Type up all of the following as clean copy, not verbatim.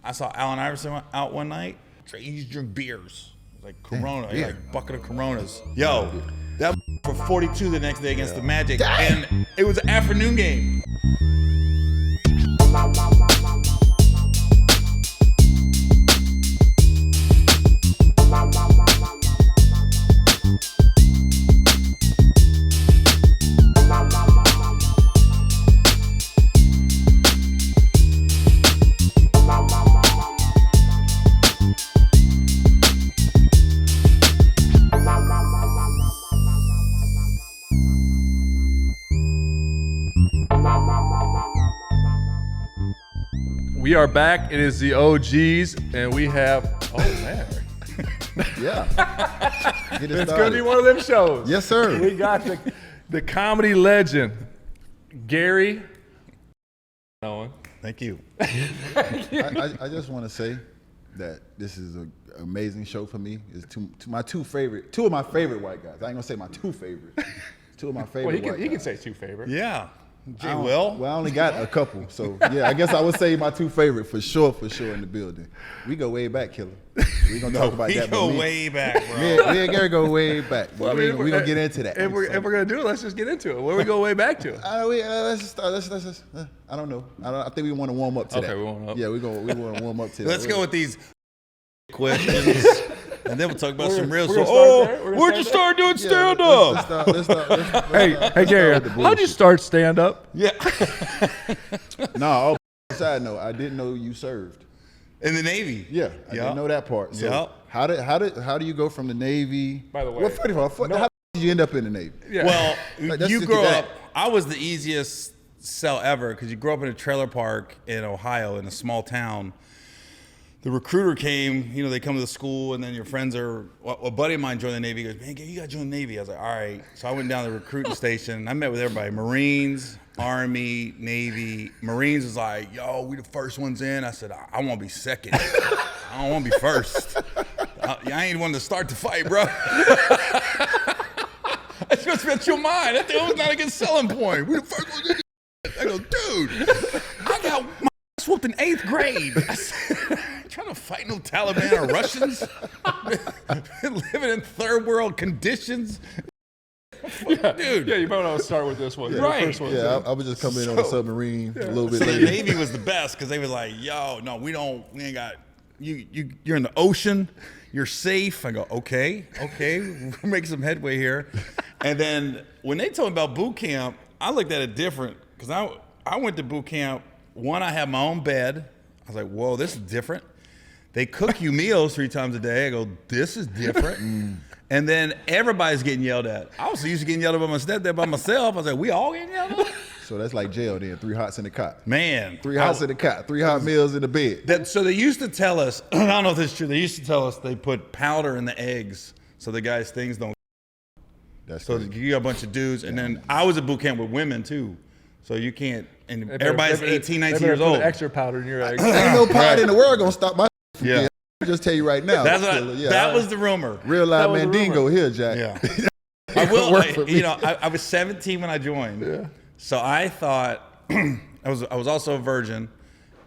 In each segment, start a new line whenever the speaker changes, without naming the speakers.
I saw Allen Iverson out one night. He used to drink beers. Like Corona, like a bucket of Coronas. Yo, that for 42 the next day against the Magic. And it was an afternoon game.
We are back. It is the OGs, and we have. Oh man,
Yeah,
it's gonna be one of them shows.
Yes, sir.
We got the comedy legend, Gary Owen.
Thank you.
I just want to say that this is an amazing show for me. It's two of my favorite white guys. I ain't gonna say my two favorites. Two of my favorite white guys.
He can say two favorites.
Yeah. Jay Will?
Well, I only got a couple, so yeah, I guess I would say my two favorite for sure in the building. We go way back, Killer. We gonna talk about that.
We go way back, bro.
Me and Gary go way back. Well, we gonna get into that.
If we're gonna do it, let's just get into it. Where we go way back to?
Let's just start. Let's I don't know. I think we want to warm up to that.
Okay, we warm up.
Yeah, we want to warm up to that.
Let's go with these questions. And then we'll talk about some real stuff. Where'd you start doing stand-up?
Let's start.
Hey, Gary, how'd you start stand-up?
Yeah.
No, side note, I didn't know you served.
In the Navy.
Yeah, I didn't know that part. So
Yep.
how do you go from the Navy?
By the way,
well, first of all, how did you end up in the Navy?
Yeah.
Well,
Let's
you
get
grow
to that.
up. I was the easiest sell ever because you grow up in a trailer park in Ohio in a small town. The recruiter came, they come to the school, and then your friends are. A buddy of mine joined the Navy. He goes, man, you got to join the Navy. I was like, all right. So I went down to the recruiting station. I met with everybody: Marines, Army, Navy. Marines was like, yo, we the first ones in. I said, I want to be second. I don't want to be first. I ain't one to start the fight, bro. That's supposed to be at your mind. That was not a good selling point. We the first ones in. I go, dude, I got my ass whooped in 8th grade. I said, trying to fight no Taliban or Russians. Living in third world conditions.
Yeah.
Dude.
Yeah, you might want to start with this one.
Yeah.
Right.
First one.
Yeah, I would just come in on a submarine a little bit
So the
later.
Navy was the best because they were like, yo, no, we ain't got, you're in the ocean, you're safe. I go, okay, we're making some headway here. And then when they told me about boot camp, I looked at it different because I went to boot camp. One, I had my own bed. I was like, whoa, this is different. They cook you meals 3 times a day. I go, this is different. And then everybody's getting yelled at. I was used to getting yelled at by my stepdad by myself. I was like, we all getting yelled at?
So that's like jail then, 3 hots in the cot.
Man.
3 hots in the cot, 3 hot meals in the bed.
So they used to tell us, I don't know if this is true, they used to tell us they put powder in the eggs so the guys' things don't.
That's
So
crazy.
you got a bunch of dudes. And then I was at boot camp with women too. So you can't, and everybody's 18, 19 years old.
Extra powder in your eggs.
Ain't no pot in the world gonna stop my from
Yeah.
getting. I'll just tell you right now.
That was the rumor.
Real live
was the
Mandingo
rumor.
here, Jack.
Yeah. I will.
Work for me.
I was 17 when I joined.
Yeah.
So I thought I was also a virgin,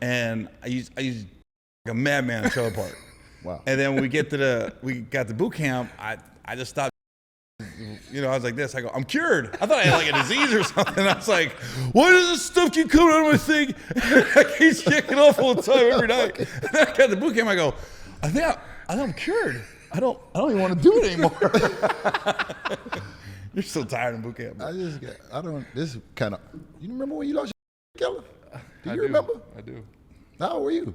and I used like a madman in trailer park.
Wow.
And then when we got to boot camp, I just stopped. I was like this. I go, I'm cured. I thought I had like a disease or something. I was like, why does this stuff keep coming out of my thing? I keep kicking off all the time every night. And then I got to boot camp. I go, I think I'm cured. I don't even want to do it anymore. You're still tired in boot camp.
This kind of, you remember when you lost your Keller? Do you
I
remember?
I do.
How old were you?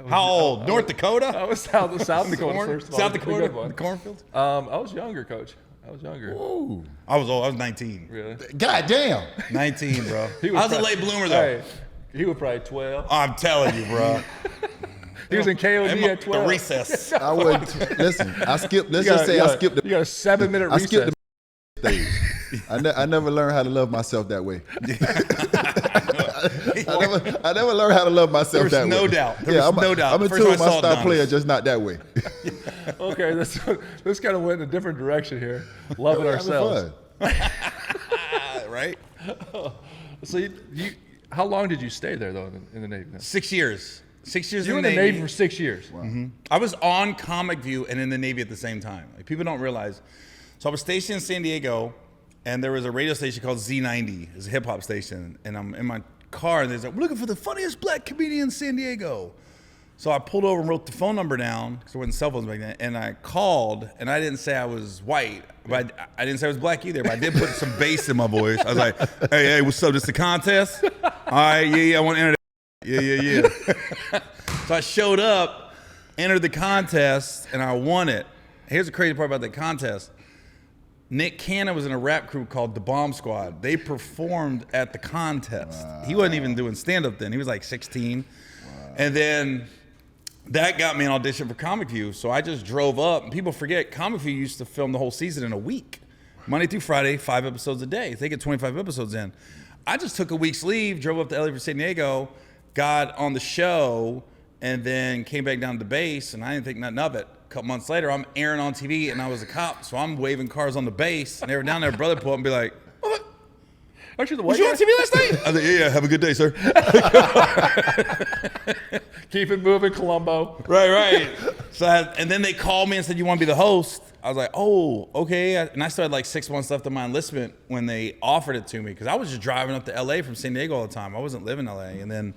How old? North Dakota?
I was South Dakota first of all.
South
It's a good
Dakota?
one.
The cornfields?
I was younger, Coach. I was younger.
Ooh.
I was old. I was 19.
Really?
God damn.
19, bro. I was a
probably-
late bloomer, though.
Hey, he was probably 12.
I'm telling you, bro.
He was in KOD at 12.
The recess.
I wouldn't. Listen, I skipped. Let's
You
just
got-
say
you
I
got-
skipped the.
You got a 7-minute
I
recess.
skipped the stage. I never learned how to love myself that way. I never learned how to love myself
There was
that way.
no doubt. There was no doubt.
I'm a
First time I saw
two-star
Udonis.
player, just not that way.
Okay, this kind of went in a different direction here. Loving
We're having
ourselves.
fun.
Right?
So how long did you stay there though in the Navy? Then?
6 years. 6 years
You were
in
in the Navy for 6 years.
Wow.
I was on Comic View and in the Navy at the same time. Like, people don't realize. So I was stationed in San Diego, and there was a radio station called Z90. It's a hip hop station, and I'm in my car, and there's like, we're looking for the funniest black comedian in San Diego. So I pulled over and wrote the phone number down, because there wasn't cell phones back then, and I called, and I didn't say I was white, but I didn't say I was black either, but I did put some bass in my voice. I was like, hey, what's up, this the contest? All right, yeah, I want to enter that. Yeah. So I showed up, entered the contest, and I won it. Here's the crazy part about the contest. Nick Cannon was in a rap crew called The Bomb Squad. They performed at the contest. Wow. He wasn't even doing stand-up then. He was like 16. Wow. And then that got me an audition for Comic View. So I just drove up. And people forget, Comic View used to film the whole season in a week. Monday through Friday, 5 episodes a day. They get 25 episodes in. I just took a week's leave, drove up to LA for San Diego, got on the show, and then came back down to the base, and I didn't think nothing of it. A couple months later, I'm airing on TV, and I was a cop, so I'm waving cars on the base, and they were down there, brother pull up and be like, what?
Aren't you the
Was
white
you on TV last night? I was like, yeah, have a good day, sir.
Keep it moving, Columbo.
Right. So and then they called me and said, you want to be the host? I was like, oh, okay. And I still had like 6 months left of my enlistment when they offered it to me, because I was just driving up to LA from San Diego all the time. I wasn't living in LA. And then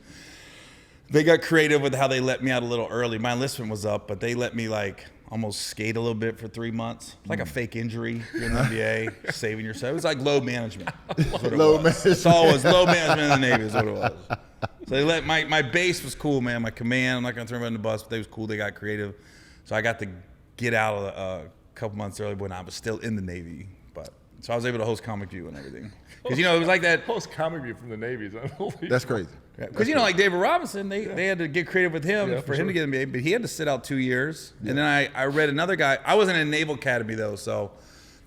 they got creative with how they let me out a little early. My enlistment was up, but they let me like almost skate a little bit for 3 months. Like a fake injury in the NBA, saving yourself. It was like load management.
Load management.
That's all it was. Load management in the Navy is what it was. So they let my base was cool, man. My command, I'm not gonna throw them on the bus, but they was cool. They got creative. So I got to get out of a couple months early when I was still in the Navy. But so I was able to host Comic View and everything. Because it was like that.
Post Comic View from the Navy is unbelievable.
That's crazy.
Because like David Robinson, they had to get creative with him for him to get in the NBA, but he had to sit out 2 years. Yeah. And then I read another guy. I wasn't in Naval Academy though, so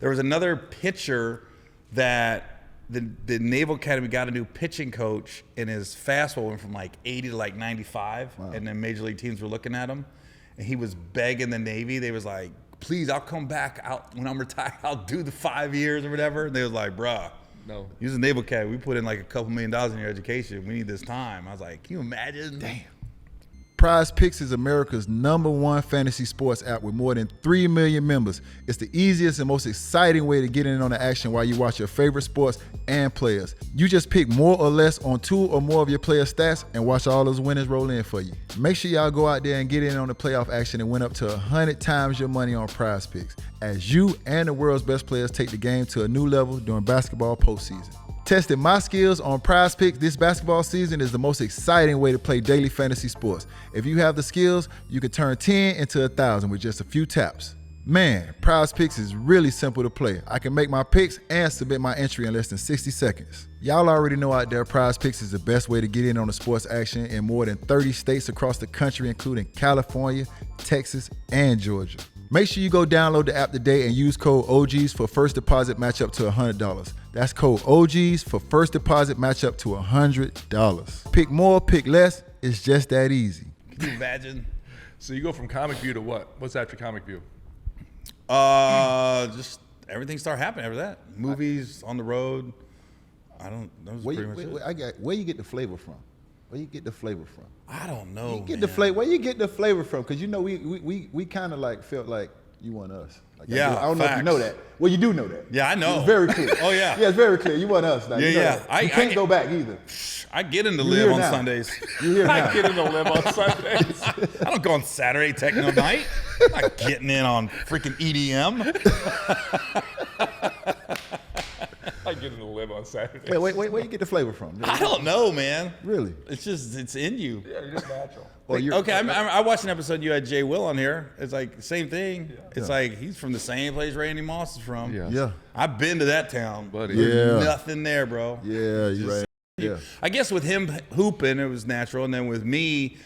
there was another pitcher that the Naval Academy got a new pitching coach, and his fastball went from like 80 to like 95, and then major league teams were looking at him, and he was begging the Navy. They was like, please, I'll come back out when I'm retired. I'll do the 5 years or whatever. And they was like, bruh.
No.
He was a Naval Academy. We put in like a couple $1 million in your education. We need this time. I was like, can you imagine?
Damn. Prize Picks is America's #1 fantasy sports app with more than 3 million members. It's the easiest and most exciting way to get in on the action while you watch your favorite sports and players. You just pick more or less on 2 or more of your player stats and watch all those winners roll in for you. Make sure y'all go out there and get in on the playoff action and win up to 100 times your money on Prize Picks as you and the world's best players take the game to a new level during basketball postseason. Testing my skills on Prize Picks this basketball season is the most exciting way to play daily fantasy sports. If you have the skills, you can turn 10 into 1,000 with just a few taps. Man, Prize Picks is really simple to play. I can make my picks and submit my entry in less than 60 seconds. Y'all already know out there, Prize Picks is the best way to get in on the sports action in more than 30 states across the country, including California, Texas, and Georgia. Make sure you go download the app today and use code OGs for first deposit match up to $100. That's code OGs for first deposit match up to $100. Pick more, pick less. It's just that easy.
Can you imagine?
So you go from Comic View to what? What's after Comic View?
Just everything started happening after that. Movies, on the road. That was pretty much it.
Where you get the flavor from? Where you get the flavor from?
I don't know.
Where you get the flavor from? Because we kind of like felt like you want us. Like,
yeah,
I don't know if you know that. Well, you do know that.
Yeah, I know.
It's very clear.
Oh yeah.
Yeah, it's very clear. You want us. Like,
yeah,
you know
yeah.
That. You can't go back either.
I get into live on Sundays.
You here now.
I get into live on Sundays.
I don't go on Saturday techno night. I'm not getting in on freaking EDM.
I get into live on Saturdays.
Wait. Where you get the flavor from?
I don't know, man.
Really?
It's in you.
Yeah, you're just natural.
Well,
okay, I watched an episode you had Jay Will on here. It's like same thing. Yeah. It's like he's from the same place Randy Moss is from.
Yeah.
I've been to that town,
buddy.
There's nothing there, bro.
Yeah, you're right. Yeah.
I guess with him hooping, it was natural, and then with me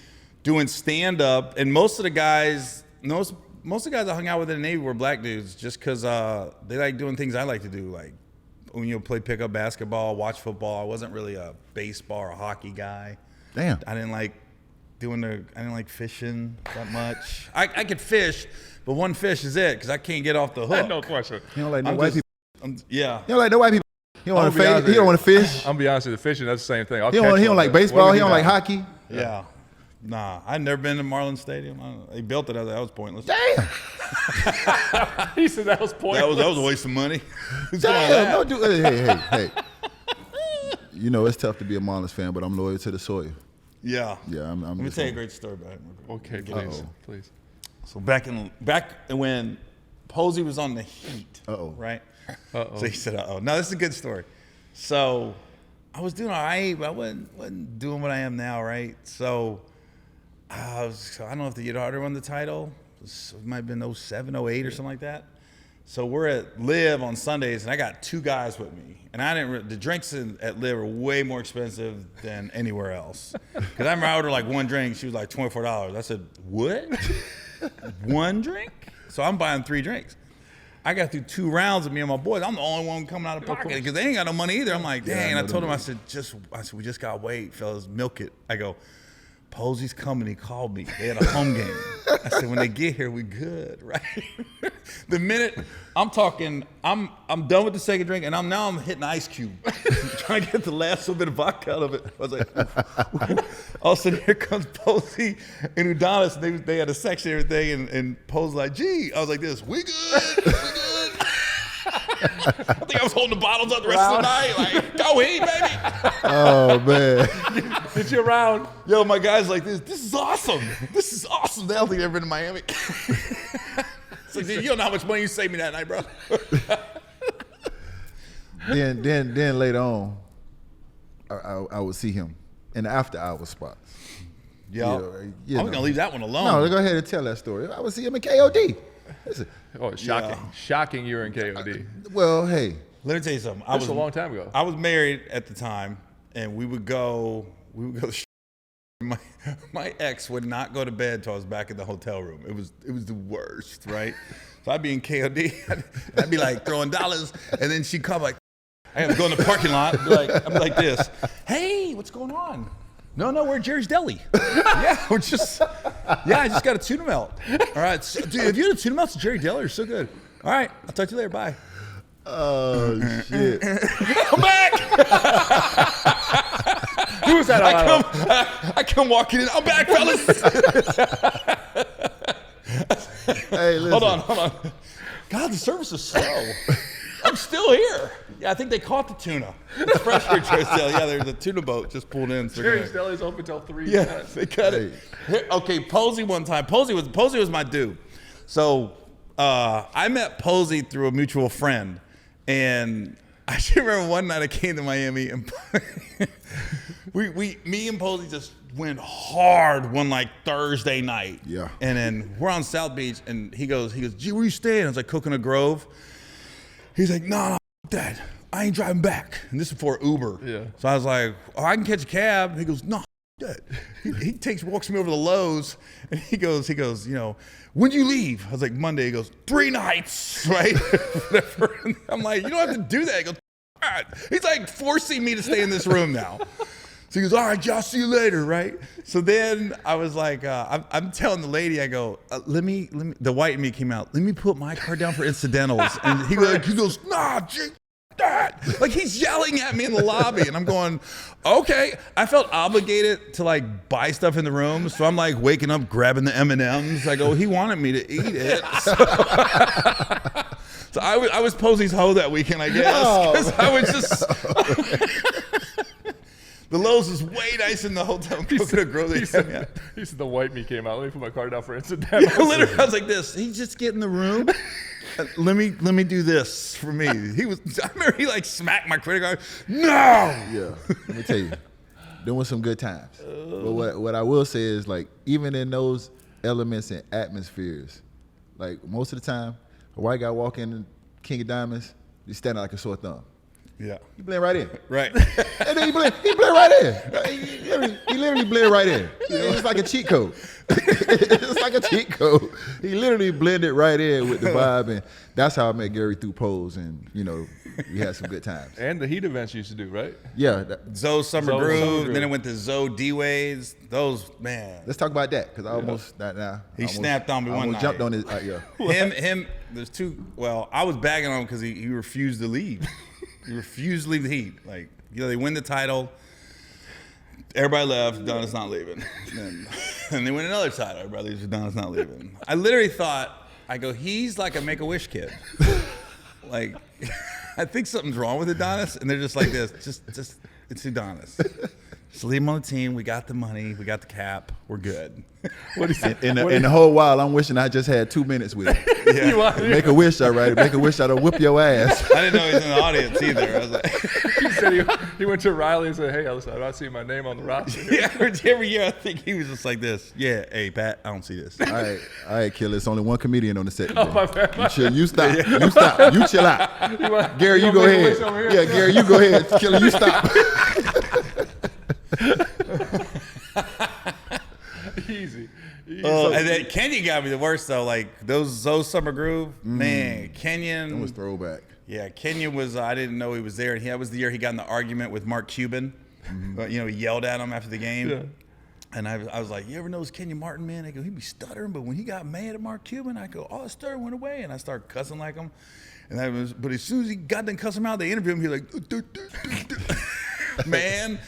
doing stand up, and most of the guys I hung out with in the Navy were black dudes, just because they like doing things I like to do, like when you play pickup basketball, watch football. I wasn't really a baseball or a hockey guy.
Damn.
I didn't like fishing that much. I could fish, but one fish is it, because I can't get off the hook.
No question.
You don't like no white people.
Yeah.
You don't like no white people. He don't want to fish.
I'm gonna be honest with you, the fishing, that's the same thing.
He don't like baseball. He don't like hockey.
Yeah. Nah, I'd never been to Marlins Stadium. They built it. That was pointless.
Damn.
He said that was pointless.
That was a waste of money.
Damn. Don't do. Hey. You know it's tough to be a Marlins fan, but I'm loyal to the soil.
Yeah.
Yeah. I'm
Let me
just
tell you a
on-
great story about it.
Okay, please.
So back when Posey was on the Heat,
Uh-oh.
right?
Uh-oh.
So he said, "Uh-oh." No, this is a good story. So I was doing all right, but I wasn't doing what I am now, right? So I don't know if the year Harder won the title. It might have been 07, 08 or something like that. So we're at Live on Sundays, and I got 2 guys with me. And the drinks at Live are way more expensive than anywhere else. Because I remember I ordered like 1 drink. She was like $24. I said, what? 1 drink? So I'm buying 3 drinks. I got through 2 rounds of me and my boys. I'm the only one coming out of pocket because they ain't got no money either. I'm like, dang. I told him, I said, we just got to wait, fellas. Milk it. I go, Posey's coming. He called me. They had a home game. I said, when they get here, we good, right? The minute I'm talking, I'm done with the second drink, and I'm hitting Ice Cube, trying to get the last little bit of vodka out of it. I was like, all of a sudden, here comes Posey and Udonis. They had a section and everything, and Posey's like, gee. I was like this, we good, we good. I think I was holding the bottles up the rest of the night. Like, go Heat, baby.
Oh man.
Did you around?
Yo, my guy's like this. This is awesome. This is awesome. They don't think I've ever been to Miami. So, dude, you don't know how much money you saved me that night, bro.
then later on, I would see him in the after hours spots.
Yo,
you
I'm
know.
gonna leave that one alone.
No, go ahead and tell that story. I would see him in KOD. Listen,
Oh, shocking.
Yeah.
Shocking you're in KOD.
well, hey,
Let me tell you something.
That was a long time ago.
I was married at the time, and we would go. My ex would not go to bed until I was back in the hotel room. It was the worst, right? So I'd be in KOD. I'd be like throwing dollars, and then she'd come like, I have to go in the parking lot. I'd be like this. Hey, what's going on? No, we're at Jerry's Deli. I just got a tuna melt. All right, so, dude, if you had a tuna melt at Jerry Deli, you're so good. All right, I'll talk to you later. Bye.
oh shit.
I'm back.
Who was that?
I come walking in. I'm back, fellas.
Hey, listen.
Hold on. God, the service is slow. I'm still here. Yeah, I think they caught the tuna. It's fresh here, Jerry's Deli. Yeah, there's a tuna boat just pulled in. So
Jerry's Deli's open till 3.
yeah, they cut it. Here, okay, Posey one time. Posey was my dude. So I met Posey through a mutual friend, and I should remember one night I came to Miami, and me and Posey just went hard one like Thursday night.
Yeah.
And then we're on South Beach, and he goes, gee, where you staying? I was like, Coconut Grove. He's like, no, Dad, I ain't driving back. And this is before Uber.
Yeah.
So I was like, oh, I can catch a cab. He goes, no, Dad. He walks me over to the Lowe's, and he goes, you know, when do you leave? I was like, Monday. He goes, 3 nights, right? Whatever. I'm like, you don't have to do that. He goes, all right. He's like forcing me to stay in this room now. So he goes, all right, Josh, see you later, right? So then I was like, I'm telling the lady, I go, let me, the white in me came out. Let me put my card down for incidentals. And he goes, nah, that. Like he's yelling at me in the lobby, and I'm going, okay. I felt obligated to like buy stuff in the room, so I'm like waking up, grabbing the M&Ms. I go, he wanted me to eat it. So I was Posey's hoe that weekend, I guess, because I was just. The Lowe's is way nicer than the hotel in Coconut Grove.
He said the white me came out. Let me put my card down for incidentals.
Yeah, literally, I was like this. He's just get in the room. Let me do this for me. I remember he like smacked my credit card. No.
Yeah, let me tell you, them was some good times. But what I will say is like even in those elements and atmospheres, like most of the time, a white guy walk in King of Diamonds, he's standing like a sore thumb.
Yeah.
He blend right in.
Right.
And then he blend right in. He literally blend right in. It's like a cheat code. It's like a cheat code. He literally blended right in with the vibe, and that's how I met Gary through Pose, and you know, we had some good times.
And the Heat events you used to do, right?
Yeah.
Zoe Summer
Zoe
Groove.
Summer Groove.
Then it went to Zoe D-Ways. Those, man.
Let's talk about that, because I almost
He snapped on me one night.
Jumped on his, yeah.
Him. There's two. Well, I was bagging on him because he refused to leave. He refused to leave the Heat. Like, you know, they win the title. Everybody left. Udonis not leaving. And they went another side. Everybody leaves. Udonis not leaving. I literally thought, I go, he's like a Make-A-Wish kid. Like, I think something's wrong with Udonis, and they're just like this. Just it's Udonis. Just leave him on the team. We got the money. We got the cap. We're good.
In the whole while, I'm wishing I just had 2 minutes with him.
Yeah.
Make a wish, all right. Make a wish I'd whip your ass.
I didn't know he was in the audience either. I was like,
He said he went to Riley and said, "Hey, listen, I'm not seeing my name on the roster."
yeah, every year I think he was just like this. Yeah, hey, Pat, I don't see this.
All right, killer. It's only one comedian on the set today.
Oh, my bad.
You stop. You stop. You chill out. Gary, you go ahead. Yeah, Gary, you go ahead. Killer, you stop.
Easy.
And then Kenyon got me the worst though. Like those Summer Groove, man. Kenyon
That was throwback.
Yeah, Kenyon was. I didn't know he was there, and that was the year he got in the argument with Mark Cuban. But he yelled at him after the game.
Yeah.
And I was like, you ever notice Kenyon Martin, man? I go, he'd be stuttering, but when he got mad at Mark Cuban, I go, oh, the stutter went away, and I started cussing like him. But as soon as he got done cussing him out, they interviewed him. He was like, man,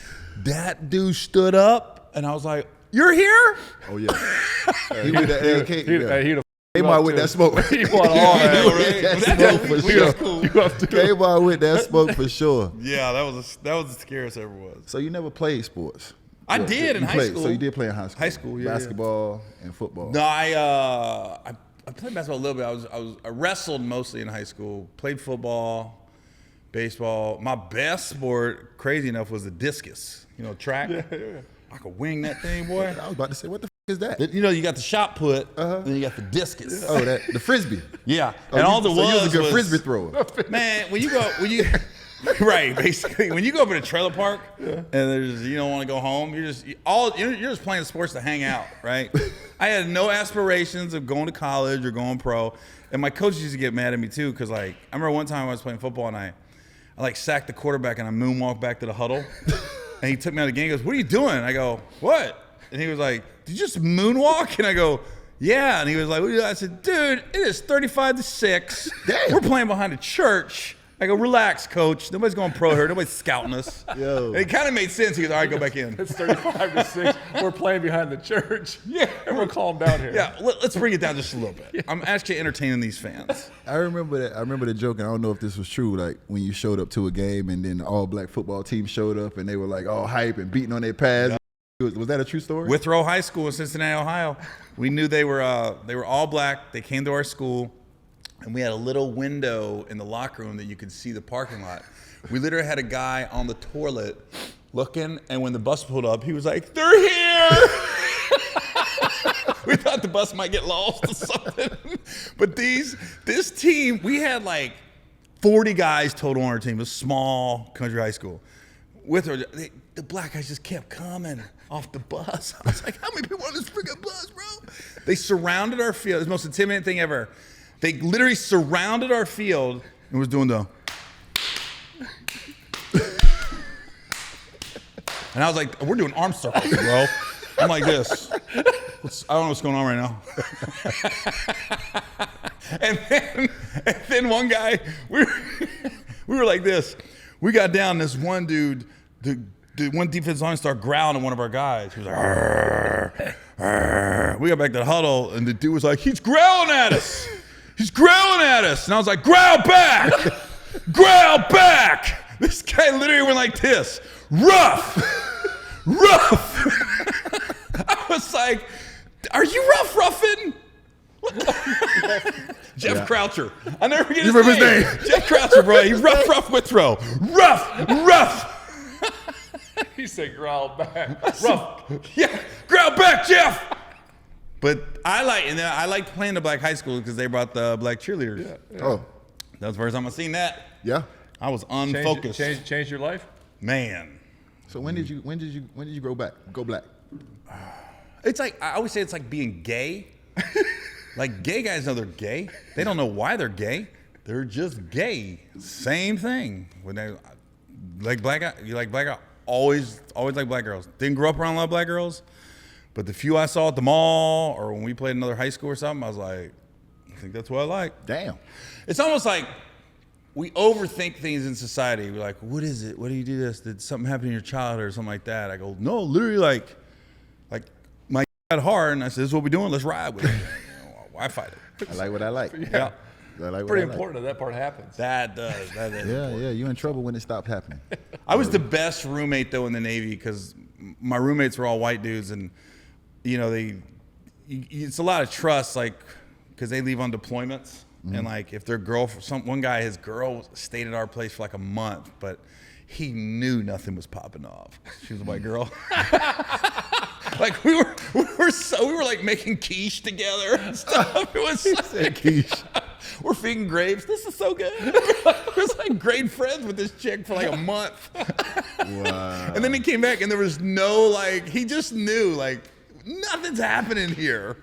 that dude stood up, and I was like, you're here?
Oh yeah. He with that LK.
He'd
Came out with that smoke.
He bought all that.
Came out with that smoke for sure.
Yeah, that was the scariest I ever was.
So you never played sports?
I did in high school.
So you did play in high school?
High school, yeah.
Basketball and football.
No, I played basketball a little bit. I wrestled mostly in high school. Played football, baseball. My best sport, crazy enough, was the discus. Track.
Yeah.
I could wing that thing, boy.
I was about to say, what the f is that?
You got the shot put, and then you got the discus.
Oh, the frisbee.
Yeah,
Oh,
and all the
so
was
you was a good
was,
frisbee thrower.
Man, when you right, basically, when you go up in a trailer park and there's you don't want to go home, you're just playing sports to hang out, right? I had no aspirations of going to college or going pro, and my coaches used to get mad at me too because I remember one time I was playing football and I sacked the quarterback and I moonwalked back to the huddle, and he took me out of the game. He goes, "What are you doing?" I go, "What?" And he was like, "Did you just moonwalk?" And I go, "Yeah." And he was like, "What are you doing?" I said, "Dude, it is 35-6.
Damn.
We're playing behind a church." I go, "Relax, coach. Nobody's going pro here. Nobody's scouting us."
Yo.
And it kind of made sense. He goes, "All right, go back in."
It's 35-6. We're playing behind the church.
Yeah.
Everyone calm down here.
Yeah, let's bring it down just a little bit. I'm actually entertaining these fans.
I remember that. I remember the joke, and I don't know if this was true. Like when you showed up to a game, and then the all-black football team showed up, and they were like all hype and beating on their pads. Was that a true story?
Withrow High School in Cincinnati, Ohio. We knew they were all black. They came to our school, and we had a little window in the locker room that you could see the parking lot. We literally had a guy on the toilet looking, and when the bus pulled up, he was like, "They're here!" We thought the bus might get lost or something. But this team, we had like 40 guys total on our team. It was a small country high school. The black guys just kept coming off the bus. I was like, how many people on this freaking bus, bro? They surrounded our field. It was the most intimidating thing ever. They literally surrounded our field and was doing the. And I was like, we're doing arm circles, bro. I'm like this. I don't know what's going on right now. and then one guy, we were like this. We got down, this one dude, the one defensive line started growling at one of our guys. He was like, "Arr, arr." We got back to the huddle, and the dude was like, he's growling at us. He's growling at us. And I was like, growl back. Growl back. This guy literally went like this. Rough. I was like, are you roughing? Jeff Croucher. I never forget his name. Jeff Croucher, bro. He's rough Withrow. Rough.
He said growl back. Rough.
Yeah, growl back, Jeff. But I liked playing the black high school because they brought the black cheerleaders.
Yeah.
Oh,
That was the first time I seen that.
yeah.
I was unfocused.
Change your life?
Man.
So when did you go black?
It's like, I always say it's like being gay. Like gay guys know they're gay. They don't know why they're gay. They're just gay. Same thing. When they like black guy, you like black guy. Always like black girls. Didn't grow up around a lot of black girls, but the few I saw at the mall or when we played another high school or something, I was like, I think that's what I like.
Damn.
It's almost like we overthink things in society. We're like, what is it? What do you do this? Did something happen in your childhood or something like that? I go, no, literally like my got hard, and I said, this is what we're doing. Let's ride with it. Why fight it?
I like what I like.
Yeah.
I like what
Pretty
I like.
important that part happens.
That does. That is important.
Yeah, you're in trouble when it stopped happening.
I was the best roommate though in the Navy because my roommates were all white dudes, and you know it's a lot of trust, like because they leave on deployments, and like if their one guy, his girl stayed at our place for like a month, but he knew nothing was popping off. She was a white girl. Like we were like making quiche together and stuff. It was like,
Quiche.
we're feeding grapes. This is so good. It was like great friends with this chick for like a month.
Wow.
And then he came back and there was no like, he just knew like nothing's happening here.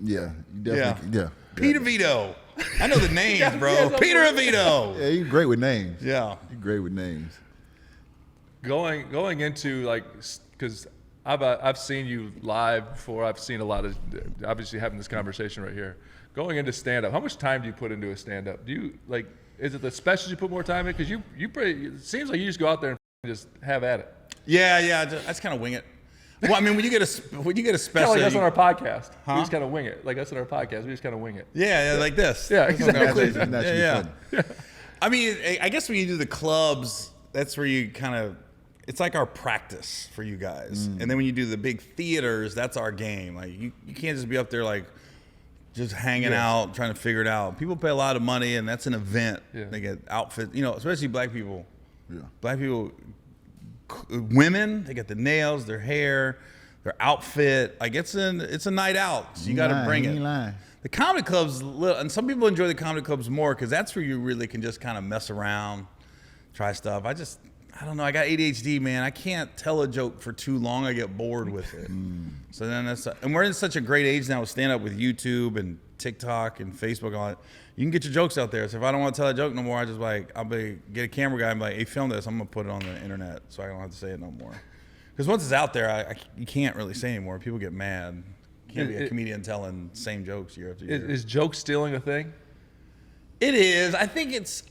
Yeah, you definitely. Yeah.
Peter Vito. I know the names, bro.
yeah,
Peter Vito.
Yeah, you're great with names.
Yeah.
You're great with names.
Going into like, because I've seen you live before. I've seen a lot of, obviously having this conversation right here. Going into stand-up, how much time do you put into a stand-up? Do you like? Is it the specials you put more time in? Because you pretty. It seems like you just go out there and just have at it.
Yeah. I just kind of wing it. Well, I mean, when you get a special,
Like us on our podcast,
Huh?
we just kind of wing it. Like us on our podcast, we just kind of wing it.
yeah, like this.
Yeah, exactly.
That's naturally funny.
I mean, I guess when you do the clubs, that's where you kind of, it's like our practice for you guys. And then when you do the big theaters, that's our game. Like you can't just be up there like just hanging out, trying to figure it out. People pay a lot of money, and that's an event.
Yeah.
They get outfits, you know, especially black people.
Yeah.
Black people, women, they get the nails, their hair, their outfit. Like it's a night out, so you got to bring it.
Ain't lying.
The comedy clubs, and some people enjoy the comedy clubs more because that's where you really can just kind of mess around, try stuff. I don't know. I got ADHD, man. I can't tell a joke for too long. I get bored with it. So then and we're in such a great age now with stand-up with YouTube and TikTok and Facebook and all that. You can get your jokes out there. So if I don't want to tell a joke no more, I just get a camera guy and be like, hey, film this. I'm going to put it on the internet so I don't have to say it no more. Because once it's out there, you can't really say anymore. People get mad. You can't be a comedian telling same jokes year after year.
Is joke stealing a thing?
It is. I think it's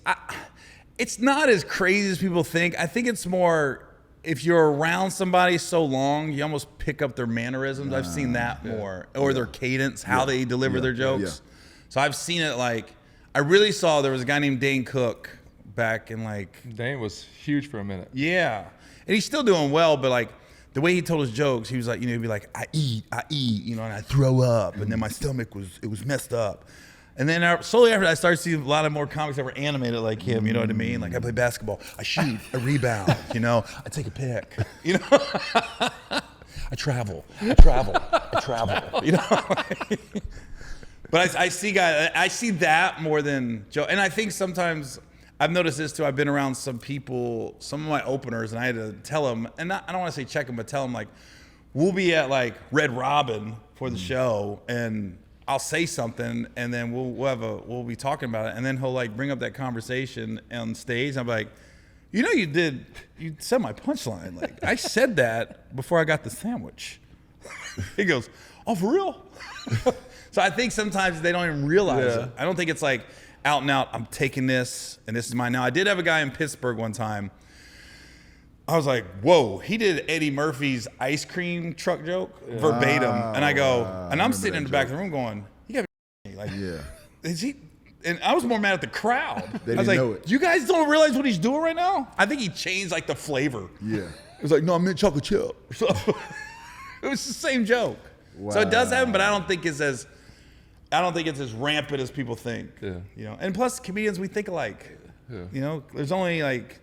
not as crazy as people think. I think it's more if you're around somebody so long, you almost pick up their mannerisms. I've seen that more. Or their cadence, how they deliver their jokes. So I've seen it like, I really saw there was a guy named Dane Cook back in like.
Dane was huge for a minute.
Yeah. And he's still doing well, but like the way he told his jokes, he was like, you know, he'd be like, I eat, you know, and I throw up. And then my stomach was messed up. And then slowly after that, I started seeing a lot of more comics that were animated like him, you know what I mean? Like I play basketball, I shoot, I rebound, you know, I take a pick, you know? I travel, you know? But I see guys, I see that more than Joe. And I think sometimes, I've noticed this too, I've been around some people, some of my openers, and I had to tell them, and I don't want to say check them, but tell them like, we'll be at like Red Robin for the show, and I'll say something, and then we'll be talking about it, and then he'll like bring up that conversation on stage. And I'm like, you know, you said my punchline. Like I said that before I got the sandwich. He goes, oh, for real? So I think sometimes they don't even realize it. I don't think it's like out and out, I'm taking this, and this is mine. Now I did have a guy in Pittsburgh one time. I was like, whoa, he did Eddie Murphy's ice cream truck joke verbatim. And I go, and I'm sitting in the back of the room going, you gotta be like, is he? And I was more mad at the crowd. I was like, you guys don't realize what he's doing right now? I think he changed like the flavor.
Yeah.
It was like, no, I meant chocolate chip. So it was the same joke. Wow. So it does happen, but I don't think it's as rampant as people think. Yeah. You know, and plus comedians, we think alike. Yeah. You know, there's only like,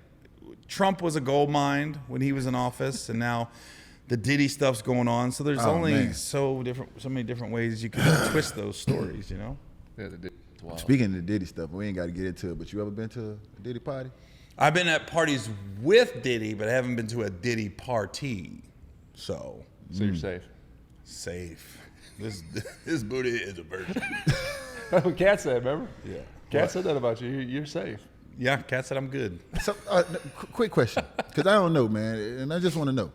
Trump was a gold mine when he was in office, and now the Diddy stuff's going on. So there's so many different ways you can twist those stories, you know?
Yeah, wow.
Speaking of the Diddy stuff, we ain't got to get into it, but you ever been to a Diddy party?
I've been at parties with Diddy, but I haven't been to a Diddy party. So
you're safe.
Safe. This booty is a virgin.
That's what Kat said, remember?
Yeah.
Kat said that about you. You're safe.
Yeah, Kat said I'm good.
So, quick question, because I don't know, man, and I just want to know.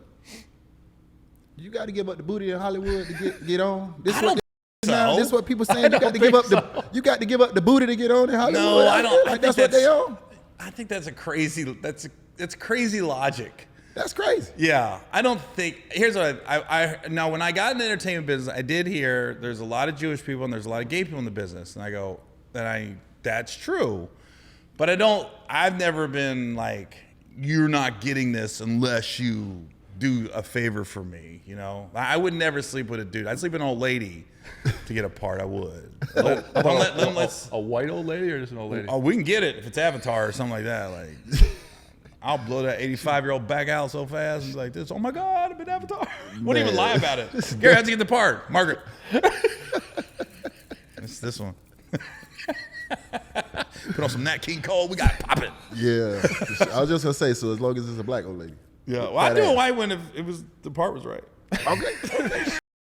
You got to give up the booty in Hollywood to get on? This is what people saying. You got to give up the booty to get on in Hollywood.
No, I don't.
Like that's what they on.
I think that's crazy logic.
That's crazy.
Yeah, I don't think. Here's what I now when I got in the entertainment business, I did hear there's a lot of Jewish people and there's a lot of gay people in the business, and I go, that's true, but I've never been like, you're not getting this unless you do a favor for me. You know, I would never sleep with a dude. I'd sleep with an old lady to get a part. I would.
A white old lady or just an old lady?
Oh, we can get it if it's Avatar or something like that. Like. I'll blow that 85-year-old back out so fast and be like this. Oh my God, I've been Avatar. Wouldn't even lie about it. Gary, how'd you get the part? Margaret. It's this one. Put on some Nat King Cole. We got it popping.
Yeah. I was just gonna say, so as long as it's a black old lady.
Yeah. Well, I do a white one if the part was right.
Okay.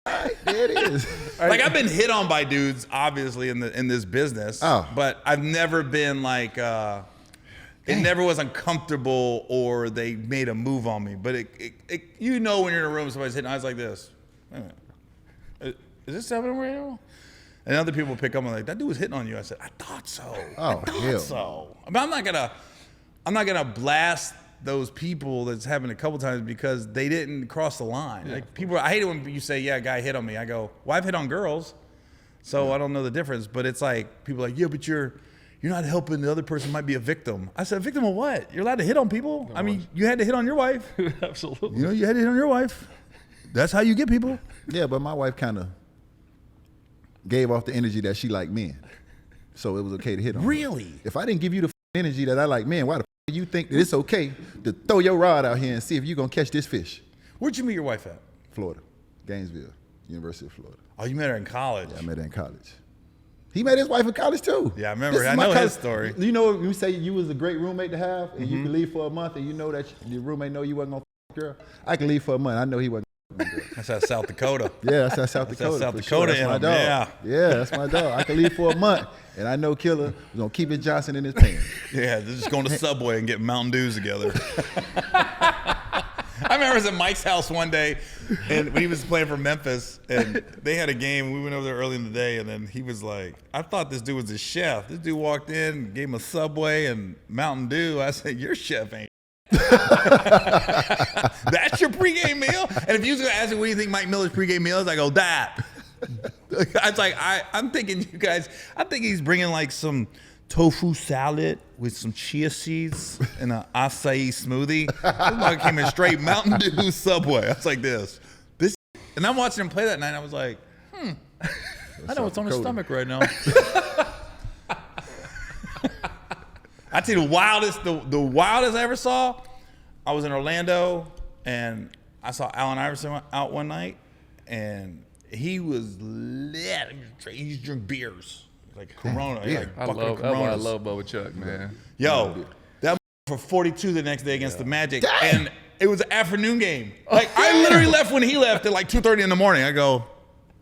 All right, there it is.
Like I've been hit on by dudes, obviously in this business, but I've never been like. It never was uncomfortable or they made a move on me. But you know when you're in a room, somebody's hitting eyes like this. Wait a minute. Is this happening right now? And other people pick up and like, that dude was hitting on you. I said, I thought so. I thought so. I mean, I'm not gonna blast those people that's happened a couple times because they didn't cross the line. Yeah. Like people, I hate it when you say, yeah, a guy hit on me. I go, well, I've hit on girls, so I don't know the difference. But it's like people are like, yeah, but you're not helping the other person might be a victim. I said, a victim of what? You're allowed to hit on people? I mean, you had to hit on your wife.
Absolutely.
You know, you had to hit on your wife. That's how you get people.
Yeah, but my wife kind of gave off the energy that she liked men. So it was okay to hit on
Really?
her. If I didn't give you the energy that I like men, why the do you think that it's okay to throw your rod out here and see if you're going to catch this fish?
Where'd you meet your wife at?
Florida. Gainesville, University of Florida.
Oh, you met her in college?
Yeah, I met her in college. He met his wife in college too.
Yeah, I remember. I know his story.
You know, you say you was a great roommate to have, and you could leave for a month, and you know that your roommate know you wasn't gonna f girl. I could leave for a month. I know he wasn't.
That's out of South Dakota.
Yeah, that's South Dakota.
South Dakota.
That's my dog. Yeah, that's my dog. I could leave for a month, and I know Killer was gonna keep his Johnson in his pants.
Yeah, they're just going to Subway and getting Mountain Dews together. I remember I was at Mike's house one day, and when he was playing for Memphis, and they had a game. We went over there early in the day, and then he was like, I thought this dude was a chef. This dude walked in, gave him a Subway and Mountain Dew. I said, your chef ain't. That's your pregame meal? And if you was going to ask me what do you think Mike Miller's pregame meal is, I go, that. I was like, I'm thinking you guys, I think he's bringing like some tofu salad with some chia seeds and an acai smoothie. This mug came in straight Mountain Dew Subway. I was like this. And I'm watching him play that night, and I was like, I know what's on his stomach right now. I tell you the wildest I ever saw, I was in Orlando, and I saw Allen Iverson out one night, and he was lit. He drank beers. Like Corona.
Yeah.
Like
I love Bubba Chuck, man.
Yo, that for 42 the next day against the Magic. Damn. And it was an afternoon game. Like, I literally left when he left at like 2:30 in the morning. I go,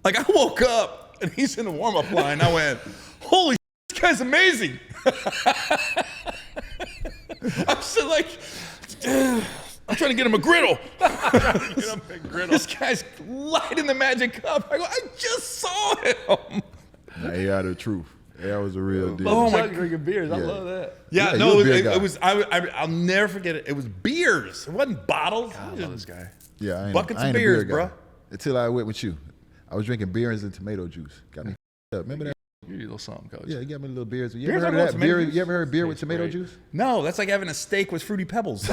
like, I woke up, and he's in the warm-up line. I went, holy shit, this guy's amazing. I'm still like, I'm trying to get him a griddle. This guy's lighting the Magic Cup. I go, I just saw him.
Nah, he had the truth. That was a real deal.
Oh my God, drinking beers. I love that.
Yeah, no, it was. I'll never forget it. It was beers. It wasn't bottles.
God, I love this guy.
Yeah,
buckets
I ain't
of
a beer
beers,
guy.
bro.
Until I went with you, I was drinking beers and tomato juice. Got me up. Remember that?
You need a little something, coach.
Yeah, you got me a little beers. You
Beers
ever heard
like
of that?
tomato
Beer,
juice?
you ever heard beer with
Tastes
tomato
great.
juice?
No, that's like having a steak with Fruity Pebbles.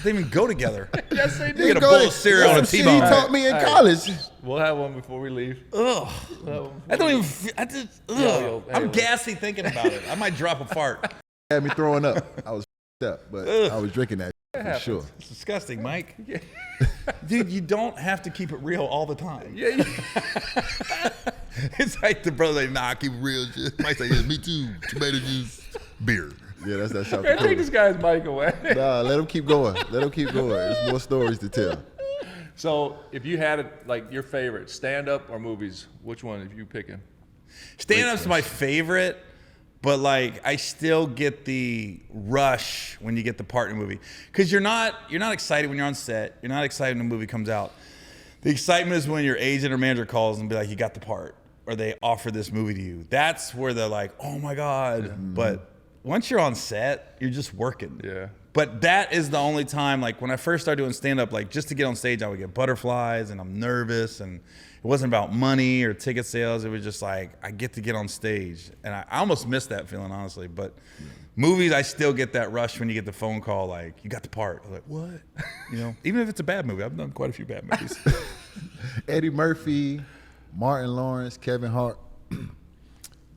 They even go together.
Yes, they
You
do.
get a bowl of cereal and a
He
T-bone.
taught me in college.
We'll have one before we leave.
Ugh. I don't even. I just. Ugh.
Yo, hey,
I'm
look.
gassy thinking about it. I might drop a fart.
Had me throwing up. I was up, but I was drinking that for sure.
It's disgusting, Mike. Dude, you don't have to keep it real all the time.
Yeah.
It's like the brother, like, nah, I keep it real. Mike say, yeah, me too. Tomato juice, beer.
Yeah, that's that South
Man, take this
Dakota.
guy's mic away.
Nah, let him keep going. Let him keep going. There's more stories to tell.
So, if you had it, like your favorite, stand-up or movies, which one are you picking?
Stand-up's my favorite, but like I still get the rush when you get the part in a movie, because you're not excited when you're on set. You're not excited when the movie comes out. The excitement is when your agent or manager calls and be like, "You got the part," or they offer this movie to you. That's where they're like, "Oh my god!" But once you're on set, you're just working.
Yeah.
But that is the only time, like when I first started doing stand-up, like just to get on stage, I would get butterflies and I'm nervous, and it wasn't about money or ticket sales. It was just like, I get to get on stage. And I almost missed that feeling, honestly. But movies, I still get that rush when you get the phone call, like, you got the part. I'm like, what? You know, even if it's a bad movie. I've done quite a few bad movies.
Eddie Murphy, Martin Lawrence, Kevin Hart,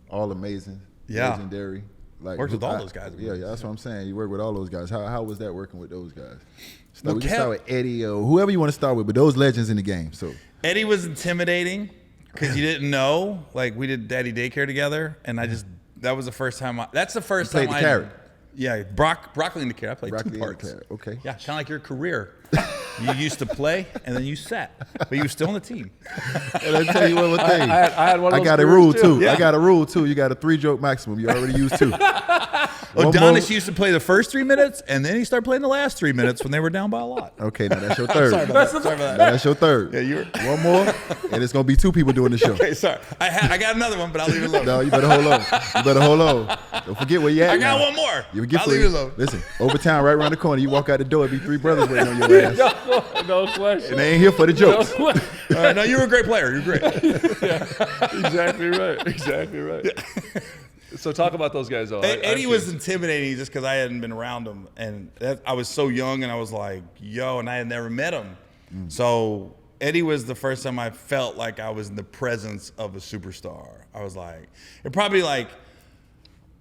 all amazing, legendary. Like,
worked with all those guys.
Yeah, that's what I'm saying. You work with all those guys. How was that working with those guys?
Well,
we can start with Eddie or whoever you want to start with, but those legends in the game. So
Eddie was intimidating because you didn't know. Like, we did Daddy Daycare together, and that was the first time. That's the first time
played the carrot.
Yeah, broccoli in the carrot. I played
Broccoli
two
in the
parts.
carrot. Okay.
Yeah, kind of like your career. You used to play, and then you sat, but you were still on the team.
And let me tell you one thing.
I had one of
I
those
got a
careers
rule
too.
too.
Yeah.
I got a rule too. You got a 3-joke maximum. You already used 2. One
Udonis
more.
used to play the first 3 minutes, and then he started playing the last 3 minutes when they were down by a lot.
Okay, now that's your third.
Sorry about that.
Now that's your third.
Yeah, you were.
One more, and it's gonna be 2 people doing the show.
Okay, sorry. I got another one, but I'll leave it alone.
No, you better hold on. You better hold on. Don't forget where you at.
I got
now.
one more.
You get
I'll leave it alone.
Listen, Overtown right around the corner. You walk out the door, it'll be 3 brothers waiting on your ass.
No question.
And they ain't here for the jokes.
No, you were a great player. You're great.
Exactly right. Exactly right. So talk about those guys, though.
Eddie was intimidating just because I hadn't been around him, and I was so young, and I was like, yo, and I had never met him. So Eddie was the first time I felt like I was in the presence of a superstar. I was like, probably like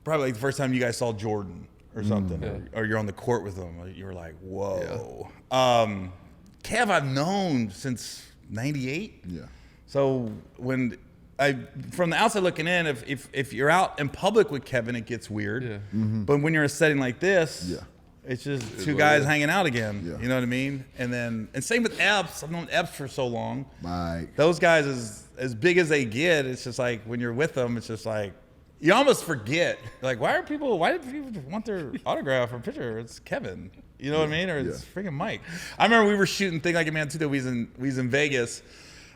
the first time you guys saw Jordan or something, or you're on the court with him. You were like, whoa. Yeah. Kev, I've known since '98.
Yeah.
So from the outside looking in, if you're out in public with Kevin, it gets weird.
Yeah.
But when you're in a setting like this, it's just two guys hanging out again.
Yeah.
You know what I mean? And same with Epps. I've known Epps for so long.
Mike.
Those guys, as big as they get, it's just like when you're with them, it's just like you almost forget. Like, why do people want their autograph or picture? It's Kevin. You know what I mean? Or it's freaking Mike. I remember we were shooting Think Like a Man 2 that we was in Vegas.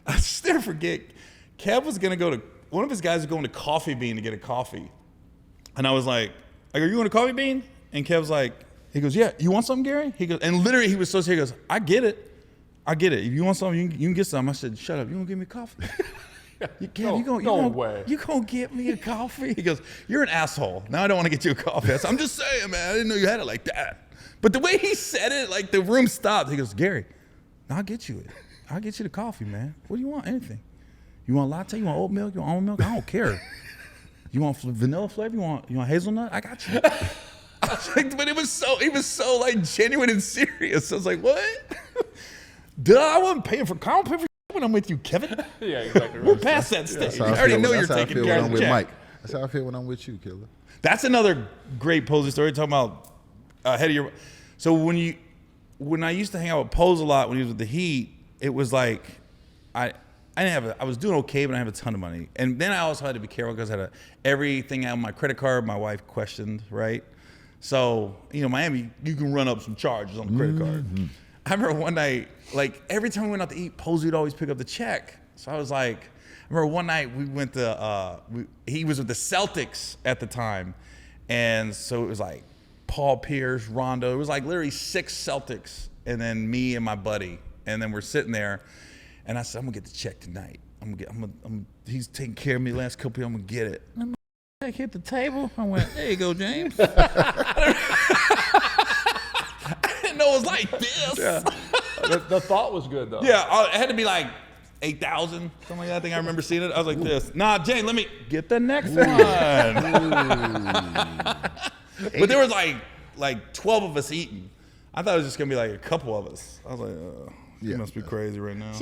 I just never forget. Kev was gonna go to one of his guys was going to Coffee Bean to get a coffee, and I was like, "Are you going to Coffee Bean?" And Kev's like, he goes, "Yeah, you want something, Gary?" He goes, and literally he was so serious. He goes, "I get it. If you want something, you can get some." I said, "Shut up. You gonna give me a coffee?" Kev, you gonna get me a coffee? He goes, "You're an asshole. Now I don't want to get you a coffee." I said, "I'm just saying, man. I didn't know you had it like that." But the way he said it, like the room stopped. He goes, "Gary, I'll get you it. I'll get you the coffee, man. What do you want? Anything. You want latte? You want oat milk? You want almond milk? I don't care. You want vanilla flavor? You want hazelnut? I got you." I was like, but he was so like genuine and serious. I was like, what? Duh, I wasn't paying for when I'm with you, Kevin.
Yeah, exactly right.
We're past that stage. I already know you're taking care of the check.
Mike. That's how I feel when I'm with you, killer.
That's another great Posey story. Talking about ahead of your. So when I used to hang out with Pose a lot when he was with the Heat, it was like I was doing okay, but I didn't have a ton of money. And then I also had to be careful because I had everything on my credit card. My wife questioned, right? So Miami, you can run up some charges on the credit card. I remember one night, like every time we went out to eat, Posey would always pick up the check. So I was like, I remember one night we went to, he was with the Celtics at the time. And so it was like Paul Pierce, Rondo. It was like literally 6 Celtics and then me and my buddy. And then we're sitting there and I said, I'm gonna get the check tonight. He's taking care of me the last couple years, I'm gonna get it. And check hit the table. I went, there you go, James. I didn't know it was like this.
Yeah. The thought was good, though.
Yeah, it had to be like 8,000, something like that. I think I remember seeing it. I was like this. Nah, Jane, let me get the next one. But there was like 12 of us eating. I thought it was just gonna be like a couple of us. I was like, you must be crazy right now.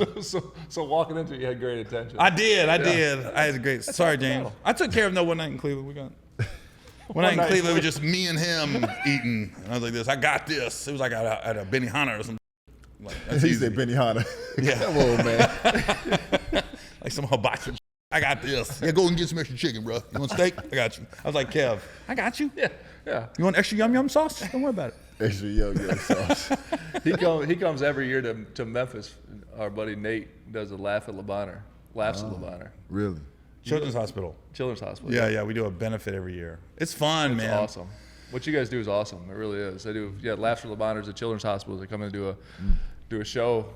So walking into it, you had great attention.
I did. I had a great. Sorry, James. I took care of one night in Cleveland. We got. One night in Cleveland, it was just me and him eating. And I was like this. I got this. It was like at a Benihana or something. Like,
He said Benihana.
Yeah.
Come on, man.
Like some hibachi. I got this. Yeah, go and get some extra chicken, bro. You want steak? I got you. I was like, Kev, I got you.
Yeah.
You want extra yum yum sauce? Don't worry about it.
Extra yum sauce.
He comes every year to Memphis. Our buddy Nate does a Laugh at LeBonheur. Laughs at LeBonheur.
Really?
Children's Hospital.
Children's Hospital.
Yeah, we do a benefit every year. It's fun, man.
Awesome. What you guys do is awesome. It really is. I do. Yeah, Laughs for the Bonheurs at Children's Hospitals. They come in and do a show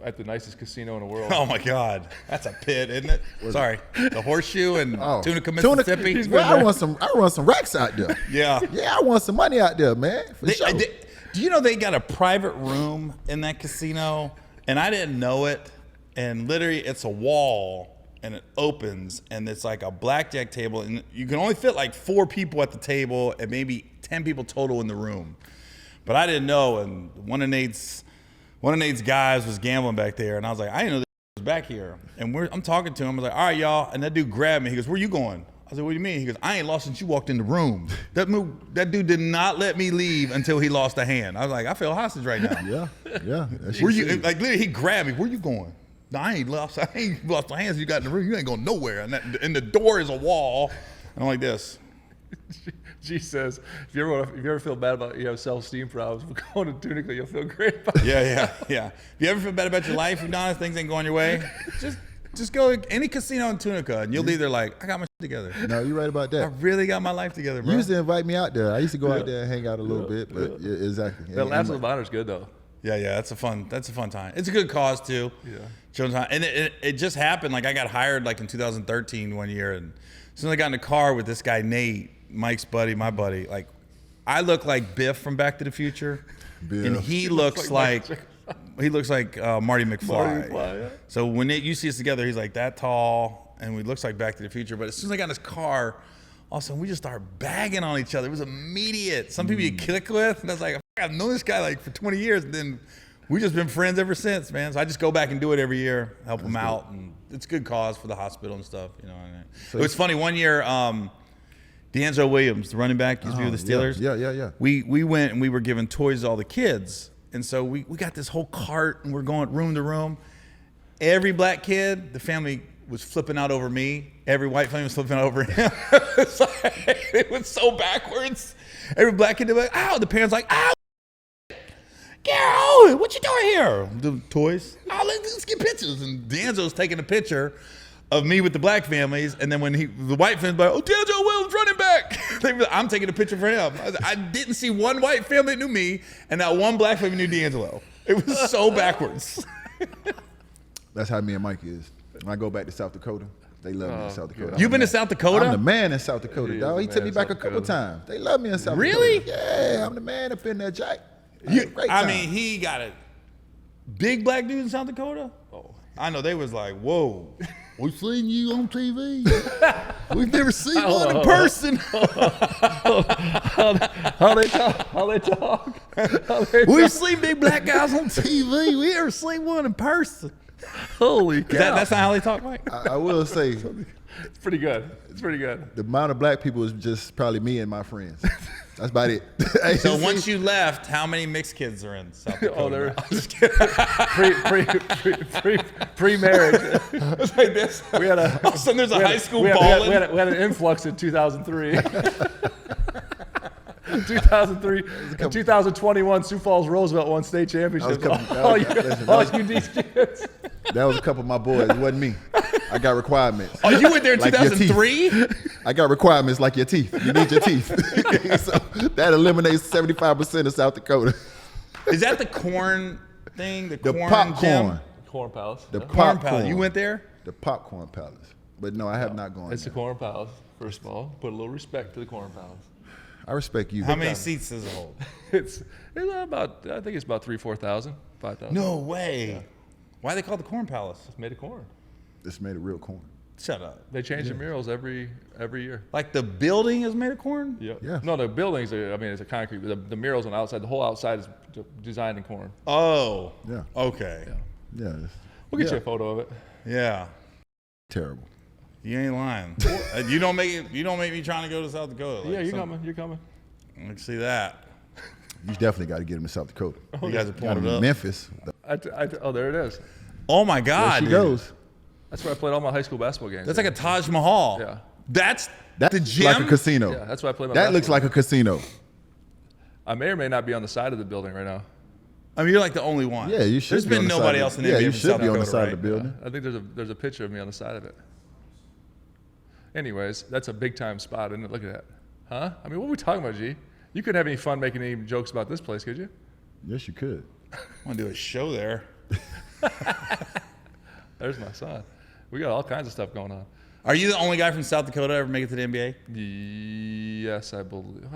at the nicest casino in the world.
Oh my God, that's a pit, isn't it? Sorry, the Horseshoe in Tunica,
Tunica,
Mississippi.
well, I want some racks out there.
Yeah,
yeah, I want some money out there, man. Sure.
Do you know they got a private room in that casino? And I didn't know it. And literally, it's a wall, and it opens, and it's like a blackjack table, and you can only fit like 4 people at the table, and maybe 10 people total in the room. But I didn't know, and one of Nate's guys was gambling back there, and I was like, I didn't know this was back here. And I'm talking to him. I was like, all right, y'all. And that dude grabbed me. He goes, where you going? I said, what do you mean? He goes, I ain't lost since you walked in the room. That dude did not let me leave until he lost a hand. I was like, I feel hostage right now.
Yeah.
Where you? Like literally, he grabbed me. Where you going? No, I ain't lost a hand. You got in the room. You ain't going nowhere. And the door is a wall. And I'm like this.
G says, if you ever feel bad about self-esteem problems, we're going to Tunica, you'll feel great about it.
Yeah. If you ever feel bad about your life, Udonis, things ain't going your way, just go to any casino in Tunica, and you'll leave there like, I got my shit together.
No, you're right about that.
I really got my life together, bro.
You used to invite me out there. I used to go out there and hang out a little bit, but yeah, exactly.
That Laughs for the Bonheurs good though.
Yeah, that's a fun time. It's a good cause too.
Yeah.
Children's time. And it just happened. Like I got hired like in 2013 one year, and as soon as I got in the car with this guy Nate, Mike's buddy, my buddy, like I look like Biff from Back to the Future, and he looks like Marty McFly.
Yeah.
So when you see us together, he's like that tall, and we looks like Back to the Future. But as soon as I got in his car, all of a sudden we just started bagging on each other. It was immediate. Some people you click with, and I was like, I've known this guy like for 20 years, and then we just been friends ever since, man. So I just go back and do it every year, help them out, and it's a good cause for the hospital and stuff. So it was funny one year. D'Angelo Williams, the running back, used to be with the Steelers.
Yeah.
We went and we were giving toys to all the kids. And so we got this whole cart and we're going room to room. Every black kid, the family was flipping out over me. Every white family was flipping out over him. It was so backwards. Every black kid, they're like, ow. The parents like, ow. Gary Owen, what you doing here? The toys. Oh, let's get pictures. And D'Angelo's taking a picture of me with the black families, and then when the white family's like, oh, D'Angelo Williams running back. I'm taking a picture for him. I didn't see one white family that knew me, and not one black family knew D'Angelo. It was so backwards.
That's how me and Mike is. When I go back to South Dakota, they love me in South Dakota.
You've been to South Dakota?
I'm the man in South Dakota, dog. He took me back a couple times. They love me in South Dakota.
Really?
Yeah, I'm the man up in there, Jack.
I mean, he got a big black dude in South Dakota? Oh. I know, they was like, whoa. We've seen you on TV. We've never seen one in person.
How they talk?
We've seen big black guys on TV. We never seen one in person.
Holy cow.
That's not how they talk, Mike?
I will say,
it's pretty good. It's pretty good.
The amount of black people is just probably me and my friends. That's about it.
So once you left, how many mixed kids are in South Dakota?
Oh, they're pre-marriage.
It's like this.
We had a.
All of a sudden, there's a high school ball.
We had an influx in 2003. 2003 and 2021, Sioux Falls Roosevelt won state championships. All you DC kids.
That was a couple of my boys. It wasn't me. I got requirements.
Oh, you went there in
like
2003?
I got requirements like your teeth. You need your teeth. So that eliminates 75% of South Dakota.
Is that the corn thing? The corn
popcorn.
gem?
Corn Palace.
The
Corn
popcorn.
Palace. You went there?
The popcorn palace. But no, I have not gone
It's
there.
the Corn Palace, first of all. Put a little respect to the Corn Palace.
I respect you.
How many seats does it hold?
It's about, I think it's about 4,000, 5,000.
No way. Yeah. Why they call it the Corn Palace?
It's made of corn.
It's made of real corn.
Shut up.
They change the murals every year.
Like the building is made of corn?
Yeah.
No, the buildings are, it's a concrete. The murals on the outside, the whole outside is designed in corn.
Oh.
Yeah.
Okay.
Yeah.
We'll get you a photo of it.
Yeah.
Terrible.
You ain't lying. You don't make me trying to go to South Dakota. Like
You're coming.
Let's see that.
You definitely got to get him to South Dakota.
You guys are
Got
pulling
him
it
in
up.
Memphis.
Oh, there it is.
Oh my God.
There she goes.
That's where I played all my high school basketball games.
That's like a Taj Mahal.
Yeah.
That's the
That's
gym?
like a casino.
Yeah, that's where I played my
That looks
basketball.
like a casino.
I may or may not be on the side of the building right now.
I mean, you're like the only one.
Yeah, you should.
There's
be
been
on the
nobody
side
else
of,
in the
Yeah,
NBA
you
from
should
South
be on the
Dakota,
side
right?
of the building.
I think there's a picture of me on the side of it. Anyways, that's a big time spot, isn't it? Look at that. Huh? I mean, what are we talking about, G? You couldn't have any fun making any jokes about this place, could you?
Yes, you could.
I want to do a show there.
There's my son. We got all kinds of stuff going on.
Are you the only guy from South Dakota ever make it to the NBA?
Yes, I believe.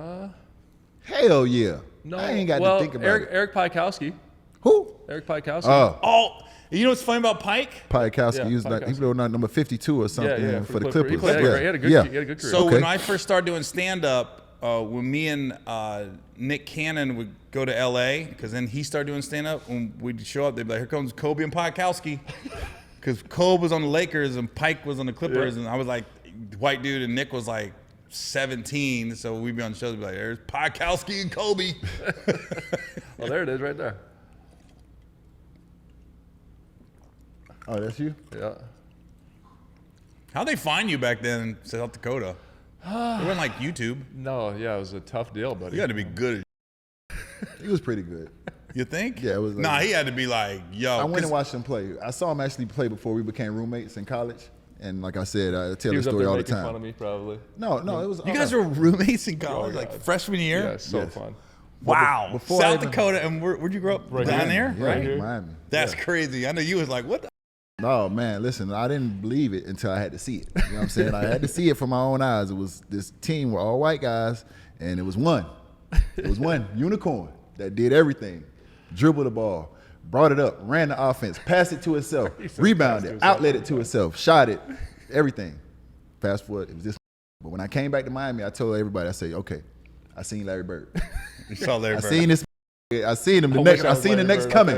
Hell yeah.
No,
I ain't got
well,
to think about it.
Eric Pikowski.
Who?
Eric Pikowski.
Oh,
You know what's funny about Pike?
Pikowski.
Yeah,
he was like, he played on number 52 or something for the Clippers.
He had a good career.
So
Okay.
when I first started doing stand-up, when me and Nick Cannon would go to L.A., because then he started doing stand-up, when we'd show up, they'd be like, here comes Kobe and Pikowski. Because Kobe was on the Lakers and Pike was on the Clippers, and I was like white dude, and Nick was like 17, so we'd be on the show, they'd be like, there's Pikowski and Kobe.
Oh, there it is right there.
Oh, that's you?
Yeah.
How'd they find you back then in South Dakota? It wasn't like YouTube.
No, yeah, it was a tough deal, buddy.
You had to be good at
He was pretty good.
You think?
Yeah, it was like-
Nah, he had to be like, yo.
I went
'cause-
and watched him play. I saw him actually play before we became roommates in college. And like I said, I tell
He
the
was up
story
there
all the
making
time.
fun of me, probably.
No, it was.
You guys were roommates in college,
Oh,
like
God.
freshman year?
Yeah, so
Yes.
fun.
Wow.
before I
South
even-
Dakota, and where'd you grow up?
Right
Down
here.
there?
Yeah,
Right here.
Miami.
That's crazy. I know you was like, what the?
No, man, listen, I didn't believe it until I had to see it. You know what I'm saying? I had to see it from my own eyes. It was this team were all white guys, and it was one. It was one unicorn that did everything. Dribbled the ball, brought it up, ran the offense, passed it to itself, rebounded, outlet it to itself, shot it, everything. Fast forward, it was this. But when I came back to Miami, I told everybody, I said, okay, I seen Larry Bird.
You saw Larry
I
Bird.
seen this. I seen him. I seen the next coming.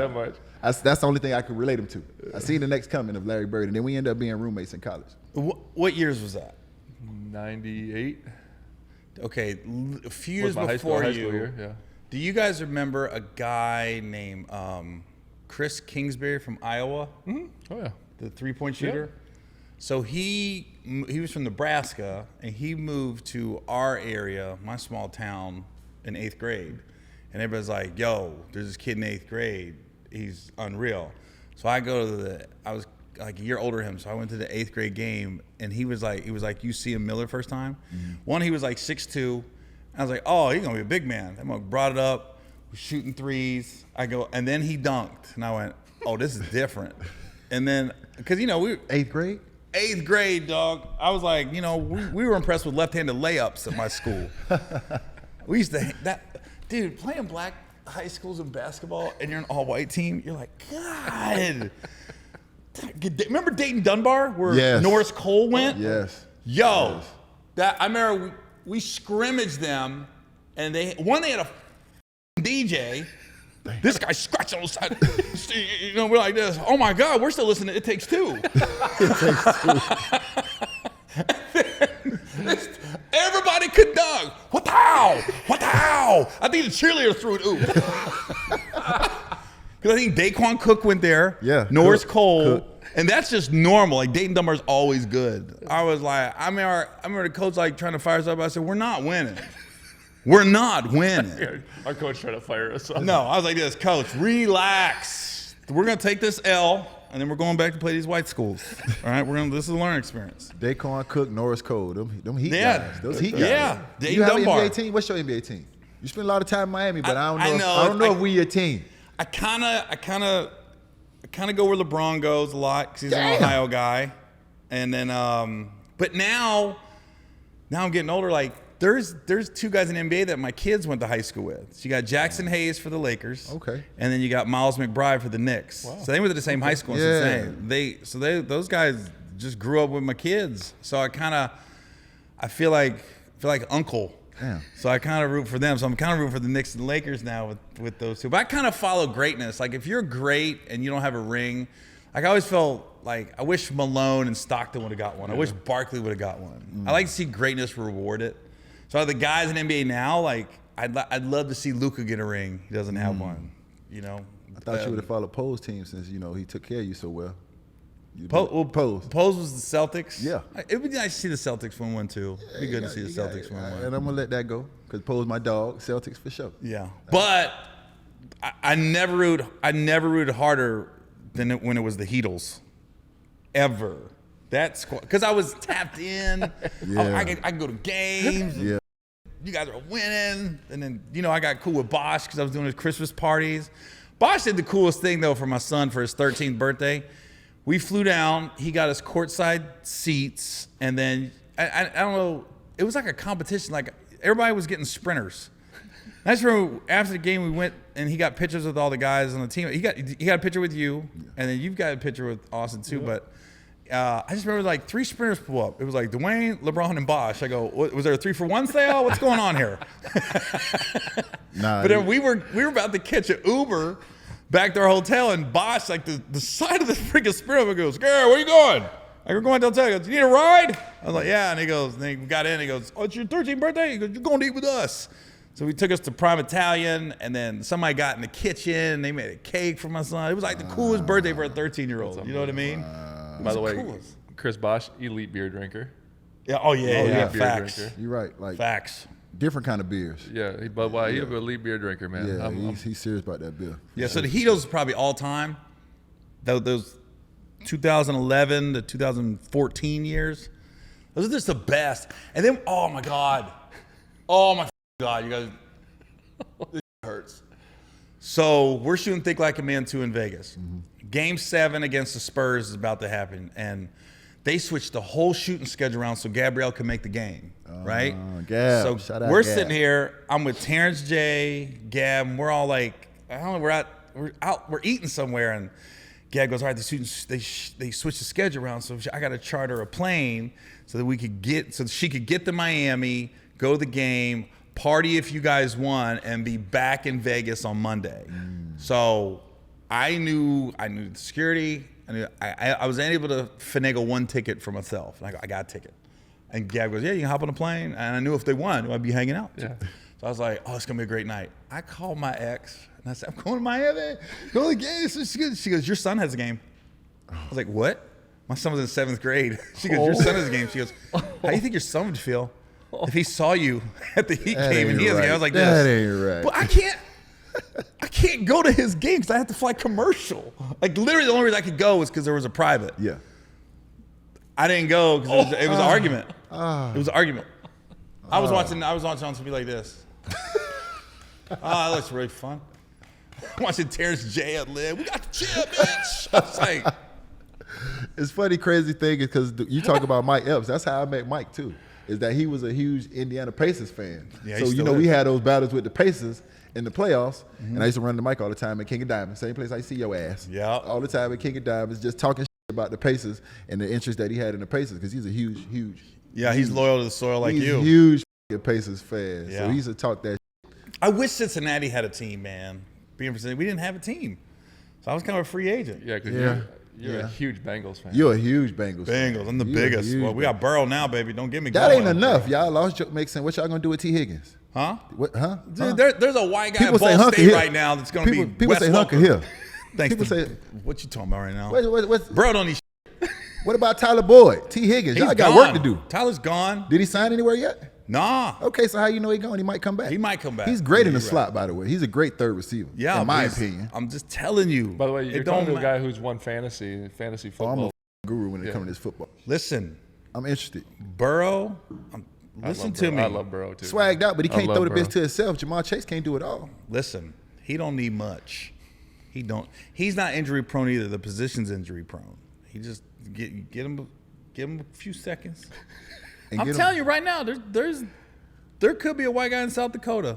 That's the only thing I could relate him to. I seen the next coming of Larry Bird, and then we ended up being roommates in college.
What years was that?
98.
Okay, a few
Was
years
my high
before
school
you.
year, yeah.
Do you guys remember a guy named Chris Kingsbury from Iowa,
Oh, yeah.
the three-point shooter? So he was from Nebraska, and he moved to our area, my small town, in 8th grade. And everybody's like, yo, there's this kid in 8th grade. He's unreal. So I was like a year older than him, so I went to the 8th grade game, and he was like you see him Miller first time. One, he was like 6'2". I was like, oh, he's gonna be a big man. I'm brought it up, was shooting threes. And then he dunked, and I went, oh, this is different. And then, because we
8th grade?
8th grade, dog. I was like, we were impressed with left-handed layups at my school. We used to dude, playing black high schools in basketball, and you're an all-white team. You're like, God. Remember Dayton Dunbar, where
Yes.
Norris Cole went?
Yes.
Yo,
Yes.
I remember we scrimmaged them, and they had a DJ. This guy's scratching on the side. We're like this. Oh my God, we're still listening to It Takes Two. Everybody could dunk. What the hell? What the hell? I think the cheerleader threw it. Ooh. Because I think Daquan Cook went there.
Yeah.
Norris Cole.
Cook.
And that's just normal. Like Dayton Dunbar's always good. I was like, I remember the coach like trying to fire us up. I said, we're not winning. We're not winning.
Our coach tried to fire us up.
No, I was like this, Coach, relax. We're gonna take this L, and then we're going back to play these white schools. All right, this is a learning experience.
Daquan Cook, Norris Cole, them Heat
Yeah.
guys. Those Heat guys.
Yeah.
You have an
Dunbar.
NBA team? What's your NBA team? You spend a lot of time in Miami, but I
I
don't know.
know.
I don't know if we your team.
I kind of go where LeBron goes a lot because he's an
Damn.
Ohio guy, and then but now I'm getting older. Like there's two guys in the NBA that my kids went to high school with. So you got Jackson Hayes for the Lakers,
Okay.
and then you got Miles McBride for the Knicks.
Wow.
So they went to the same high school in
Yeah.
Cincinnati. Those guys just grew up with my kids. So I feel like uncle.
Damn.
So I kind of root for them. So I'm kind of rooting for the Knicks and Lakers now with those two. But I kind of follow greatness. Like if you're great and you don't have a ring, like I always felt like I wish Malone and Stockton would have got one. I wish Barkley would have got one. I like to see greatness rewarded. So the guys in NBA now, like I'd love to see Luka get a ring. He doesn't have one.
I thought you would have followed Poe's team since he took care of you so well.
Pose was the Celtics.
Yeah.
It would be nice to see the Celtics win one too. It'd be good to see the Celtics win one.
And I'm gonna let that go because Poe's my dog. Celtics for sure.
Yeah, but I never rooted harder than when it was the Heatles, ever. That's because I was tapped in.
Yeah.
I could go to games.
Yeah.
you guys are winning. And then, you know, I got cool with Bosch because I was doing his Christmas parties. Bosch did the coolest thing, though, for my son for his 13th birthday. We flew down. He got us courtside seats. And then, I don't know, it was like a competition. Like, everybody was getting sprinters. I just remember after the game, we went and he got pictures with all the guys on the team. He got a picture with you, and then you've got a picture with Austin, too. Yeah. But I just remember like 3 sprinters pull up. It was like Dwayne, LeBron, and Bosch. I go, was there a 3-for-1 sale? What's going on here? But then we were about to catch an Uber back to our hotel, and Bosch, like the side of the freaking sprinter, goes, Gary, where you going? I go, we're going downtown. He goes, you need a ride? I was like, yeah. And he goes, and then we got in. He goes, oh, it's your 13th birthday? He goes, you're going to eat with us. So we took us to Prime Italian, and then somebody got in the kitchen. And they made a cake for my son. It was like the coolest birthday for a 13-year-old. You know what I mean?
By the way, Chris Bosch, elite beer drinker.
Yeah. Oh yeah. Facts.
Drinker. You're right. Like
facts.
Different kind of beers.
Yeah. He's an elite beer drinker, man.
Yeah. He's serious about that beer.
Yeah. So the Heatos is probably all time. Those 2011 to 2014 years. Those are just the best. And then, oh my God, you guys, this hurts. So we're shooting Think Like a Man 2 in Vegas. Mm-hmm. Game 7 against the Spurs is about to happen, and they switched the whole shooting schedule around so Gabrielle can make the game, right?
Gab.
So we're sitting here. I'm with Terrence J, Gab, and we're all like, I don't know, we're eating somewhere, and Gab goes, all right, the students, they switched the schedule around, so I got to charter a plane so that she could get to Miami, go to the game, party if you guys won, and be back in Vegas on Monday. So I knew the security. I was able to finagle one ticket for myself. And I got a ticket. And Gab goes, yeah, you can hop on a plane. And I knew if they won, I'd be hanging out. Yeah. So I was like, oh, it's going to be a great night. I called my ex, and I said, I'm going to Miami. Go to the game. So she goes, your son has a game. I was like, what? My son was in 7th grade. She goes, your son has a game. She goes, how do you think your son would feel if he saw you at the Heat game and he has a game? I was like,
that ain't right.
But I can't go to his game because I have to fly commercial. Like, literally the only reason I could go was because there was a private.
Yeah.
I didn't go because it was an argument. It was an argument. I was watching on something like this. That looks really fun. Watching Terrence J at Live. We got the chip, bitch. I was like,
it's funny, crazy thing is because you talk about Mike Epps. That's how I met Mike too. Is that he was a huge Indiana Pacers fan. Yeah, so we had those battles with the Pacers in the playoffs, and I used to run the mic all the time at King of Diamonds, same place I see your ass.
Yeah.
All the time at King of Diamonds, just talking shit about the Pacers and the interest that he had in the Pacers because he's a huge.
Yeah, he's loyal to the soil like you.
He's huge Pacers fan.
Yeah.
So he used to talk that shit.
I wish Cincinnati had a team, man. Being from Cincinnati, we didn't have a team. So I was kind of a free agent.
Yeah, because you're a huge Bengals fan.
You're a huge Bengals fan.
Bengals, I'm the biggest. Well, we got Burrow now, baby. Don't get me
that
going.
That ain't enough. Y'all lost Joe Mixon. What y'all going to do with T. Higgins?
Huh?
What? Huh?
Dude, there's a white guy at Ball State right now that's going to be
People
Wes
say Hunker
Welker.
Hill.
Thanks.
People say,
what you talking about right now?
Bro,
don't need
What about Tyler Boyd? T. Higgins. Y'all got work to do.
Tyler's gone.
Did he sign anywhere yet?
Nah.
Okay, so how you know he's going? He might come back.
He might come back.
He's great in the slot, by the way. He's a great third receiver.
Yeah,
in my opinion.
I'm just telling you.
By the way, you're talking to a guy who's won fantasy football.
I'm a guru when it comes to this football.
Listen,
I'm interested.
Burrow, listen to me.
I love Burrow too.
Swagged out, but he can't throw the bitch to himself. Jamar Chase can't do it all.
Listen, he don't need much. He's not injury prone either. The position's injury prone. He just get him a few seconds. I'm telling you right now, there could be a white guy in South Dakota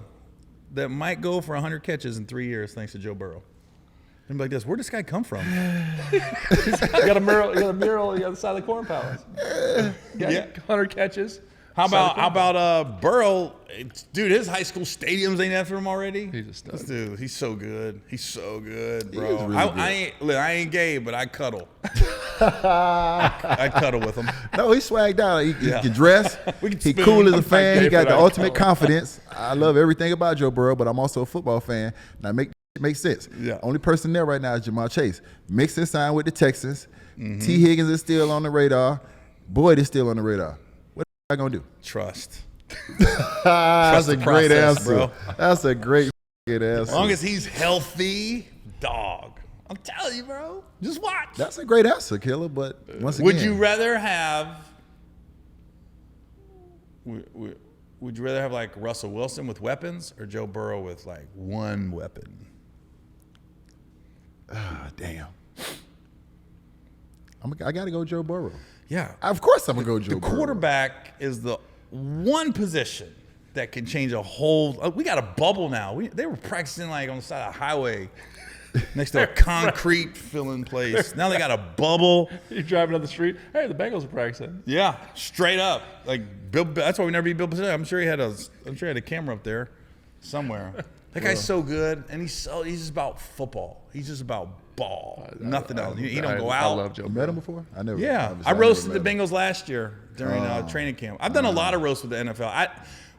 that might go for 100 catches in 3 years thanks to Joe Burrow. And be like this, where'd this guy come from?
You got a mural on the other side of the Corn Palace. Yeah, 100 catches.
How about Burrow? Dude, his high school stadiums ain't after him already.
He's a stud.
This dude, he's so good. He's so good, bro.
He is really good.
I ain't gay, but I cuddle. I cuddle with him.
No, he's swagged out. He can dress. He cool as a fan. He got the ultimate confidence. I love everything about Joe Burrow, but I'm also a football fan. Now makes sense.
Yeah.
Only person there right now is Jamar Chase. Mixon signed with the Texans. T. Higgins is still on the radar. Boyd is still on the radar. What am I gonna do?
Trust.
That's a great answer,
bro.
That's a great answer.
As long as he's healthy, dog. I'm telling you, bro. Just watch.
That's a great answer, Killer. But once again,
would you rather have? would you rather have like Russell Wilson with weapons or Joe Burrow with like one weapon?
Damn. I got to go Joe Burrow.
Yeah.
Of course I'm going to go Joe
The
Burrow.
quarterback is the one position that can change a whole. We got a bubble now. They were practicing like on the side of the highway next to a concrete filling place. Now they got a bubble.
You're driving down the street. Hey, the Bengals are practicing.
Yeah, straight up. Like Bill. That's why we never beat Bill Belichick. I'm sure he had a camera up there somewhere. That guy's so good, and he's just about football. He's just about ball. Nothing else. He don't go out.
I love Joe.
You met him before? I never.
Yeah, I roasted the Bengals last year during training camp. I've done a lot of roasts with the NFL.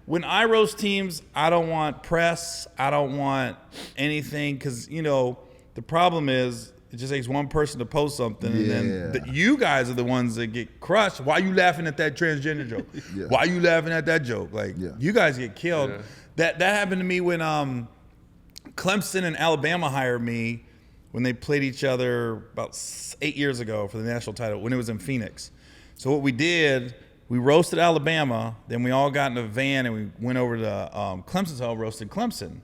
When I roast teams, I don't want press. I don't want anything because, the problem is it just takes one person to post something, and then you guys are the ones that get crushed. Why are you laughing at that transgender joke? Why are you laughing at that joke? Like, you guys get killed. That happened to me when Clemson and Alabama hired me when they played each other about 8 years ago for the national title when it was in Phoenix. So what we did, we roasted Alabama, then we all got in a van and we went over to Clemson's house, roasted Clemson.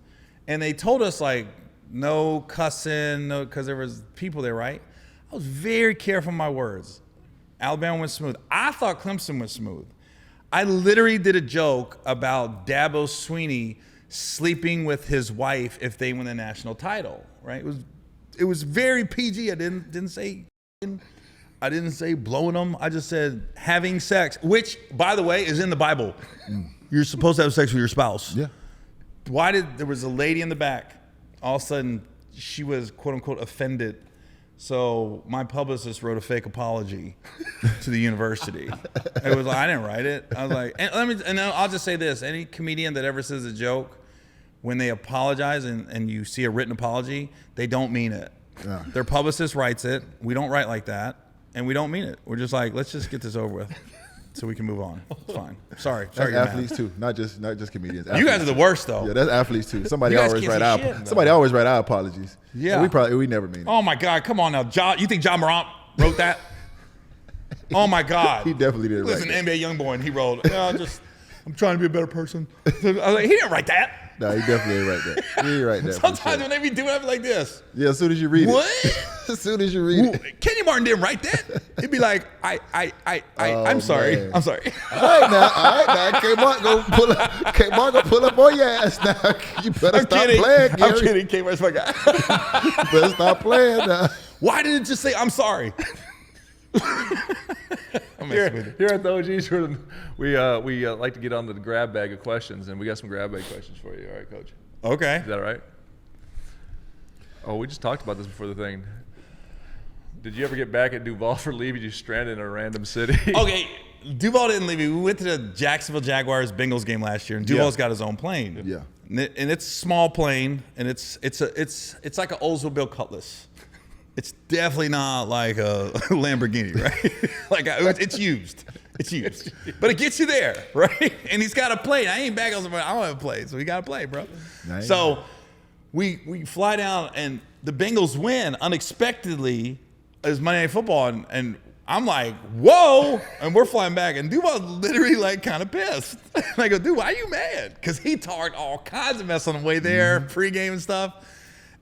And they told us, like, no cussing, because there was people there, right? I was very careful with my words. Alabama went smooth. I thought Clemson went smooth. I literally did a joke about Dabo Swinney sleeping with his wife if they win the national title, right? It was very PG. I didn't say blowing them. I just said having sex, which, by the way, is in the Bible. You're supposed to have sex with your spouse.
Yeah.
There was a lady in the back. All of a sudden, she was, quote unquote, offended. So my publicist wrote a fake apology to the university. It was like, I didn't write it. I was like, and I'll just say this: any comedian that ever says a joke, when they apologize and you see a written apology, they don't mean it. Yeah. Their publicist writes it. We don't write like that, and we don't mean it. We're just like, let's just get this over with, so we can move on. It's fine. Sorry.
That's athletes too, not just comedians.
You guys are the worst though.
Yeah, that's athletes too. Somebody always write our apologies. Yeah, we never mean it.
Oh my God, come on now, you think John Morant wrote that? Oh my God,
he definitely didn't.
Listen, NBA YoungBoy, and he wrote, I'm trying to be a better person. I was like, he didn't write that.
No, he definitely ain't write that. He ain't write that.
Sometimes when they be doing it like this.
Yeah, as soon as you read
what?
it. As soon as you read it.
Kenny Martin didn't write that. He'd be like, I'm sorry.
Man.
I'm sorry.
All right now. K-Mark go pull up on your ass now. You better stop playing, Gary.
I'm kidding. K-Mark's my guy.
You better stop playing now.
Why did it just say, I'm sorry?
Here at the OGs, we like to get on to the grab bag of questions, and we got some grab bag questions for you. All right, Coach?
Okay.
Is that all right? Oh, we just talked about this before the thing. Did you ever get back at Duval for leave? You stranded in a random city?
Okay, Duval didn't leave me. We went to the Jacksonville Jaguars Bengals game last year, and Duval's got his own plane.
Yeah.
And it's a small plane, and it's like an Oldsmobile Cutlass. It's definitely not like a Lamborghini, right? It's used. It's used. But it gets you there, right? And he's got a plane. I ain't back on somebody. I don't have a plane, so he got a plane, bro. Nice. So we fly down, and the Bengals win unexpectedly. It's Monday Night Football, and I'm like, whoa! And we're flying back, and Duval's literally like kind of pissed. And I go, dude, why are you mad? Because he talked all kinds of mess on the way there, pregame and stuff.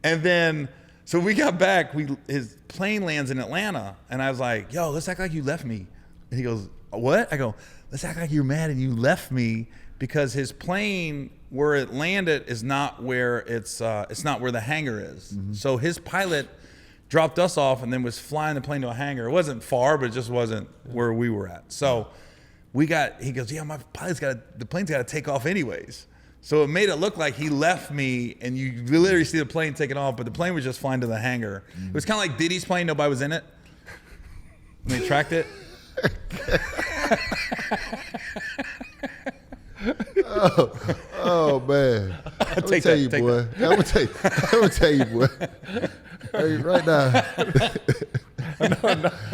And then, so we got back, his plane lands in Atlanta, and I was like, yo, let's act like you left me. And he goes, what? I go, let's act like you're mad and you left me, because his plane, where it landed, is not where it's not where the hangar is. So his pilot dropped us off and then was flying the plane to a hangar. It wasn't far, but it just wasn't where we were at. So he goes, yeah, the plane's got to take off anyways. So it made it look like he left me, and you literally see the plane taking off, but the plane was just flying to the hangar. It was kind of like Diddy's plane, nobody was in it. And they tracked it.
Oh man! I'm gonna tell you, boy. I'm gonna tell you, boy. Hey, right now.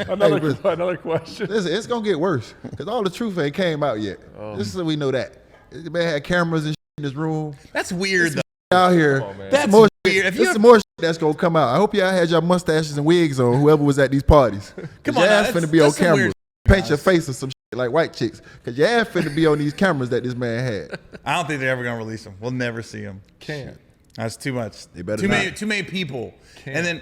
Another question.
Listen, it's gonna get worse because all the truth ain't came out yet. Just so we know that. The man had cameras and shit in his room.
That's weird, though.
Out here,
that's
more
weird.
There's some more shit that's gonna come out. I hope y'all had your mustaches and wigs on. Whoever was at these parties.
Come on,
that's finna be on camera.
Weird,
paint your face or some shit like white chicks, because your ass finna be on these cameras that this man had.
I don't think they're ever gonna release him. We'll never see him.
Can't.
That's too much.
They better
too
not.
many. Too many people. And then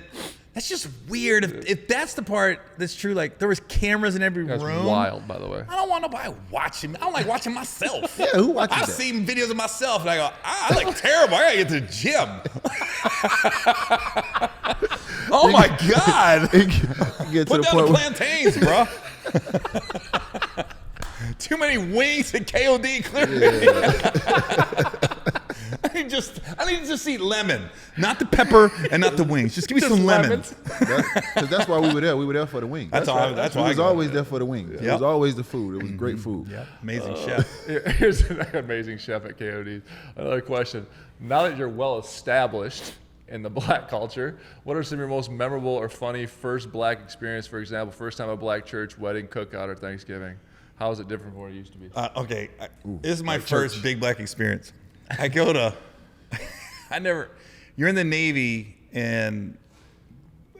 that's just weird. If that's the part that's true, like there was cameras in every
That's
room.
wild, by the way.
I don't want nobody watching me. I don't like watching myself.
Yeah, who watches
I've
that?
seen videos of myself and I go, I look terrible. I gotta get to the gym. Oh my God.
Get to
Put
the
down
point
the
where
plantains, bro. Too many wings at KOD, clearly. I need to just eat lemon, not the pepper and not the wings. Just give me some lemons.
Because that's why we were there. We were there for the wings.
That's why
We
I
was
go.
always there for the wings. It
Yep.
was always the food. It was great food.
Yeah, amazing chef.
Here's an amazing chef at KOD. Another question. Now that you're well established in the black culture, what are some of your most memorable or funny first black experience? For example, first time at black church, wedding, cookout, or Thanksgiving. How is it different from what it used to be?
Okay, this is my first big black experience. I go to, you're in the Navy and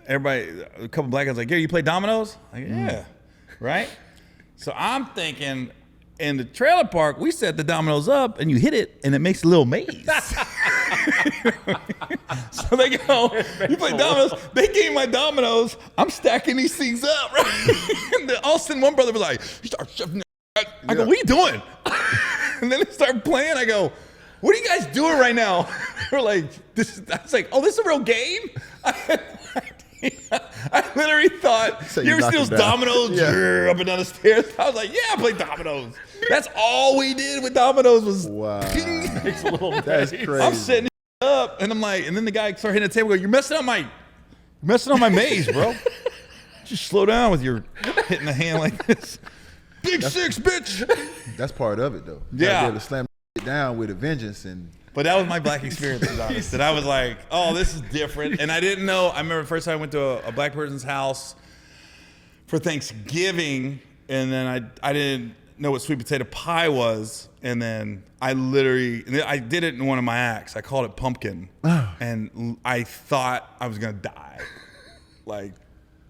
everybody, a couple black guys like, Gary, you play dominoes? Like, yeah, right? So I'm thinking, in the trailer park, we set the dominoes up and you hit it and it makes a little maze. So they go, you play dominoes. They gave me my dominoes. I'm stacking these things up, right? And then all of a sudden one brother was like, you start shoving that. I go, what are you doing? And then they start playing. I go, what are you guys doing right now? They're like, I was like, oh, this is a real game? I literally thought,
So
you
you
ever see
knocked
those
it down.
dominoes
Yeah.
up and down the stairs? I was like, yeah, I play dominoes. That's all we did with dominoes was
Wow.
ping.
Makes a little
That's
maze.
crazy.
I'm setting it up, and I'm like, and then the guy started hitting the table. Go, you're messing up my maze, bro. Just slow down with your hitting the hand like this. Big six, bitch.
That's part of it, though. You
Yeah.
gotta be able to slam it down with a vengeance. And
But that was my black experience, to be honest. That I was like, oh, this is different. And I didn't know. I remember the first time I went to a black person's house for Thanksgiving, and then I didn't know what sweet potato pie was. And then I did it in one of my acts. I called it pumpkin. And I thought I was going to die. Like,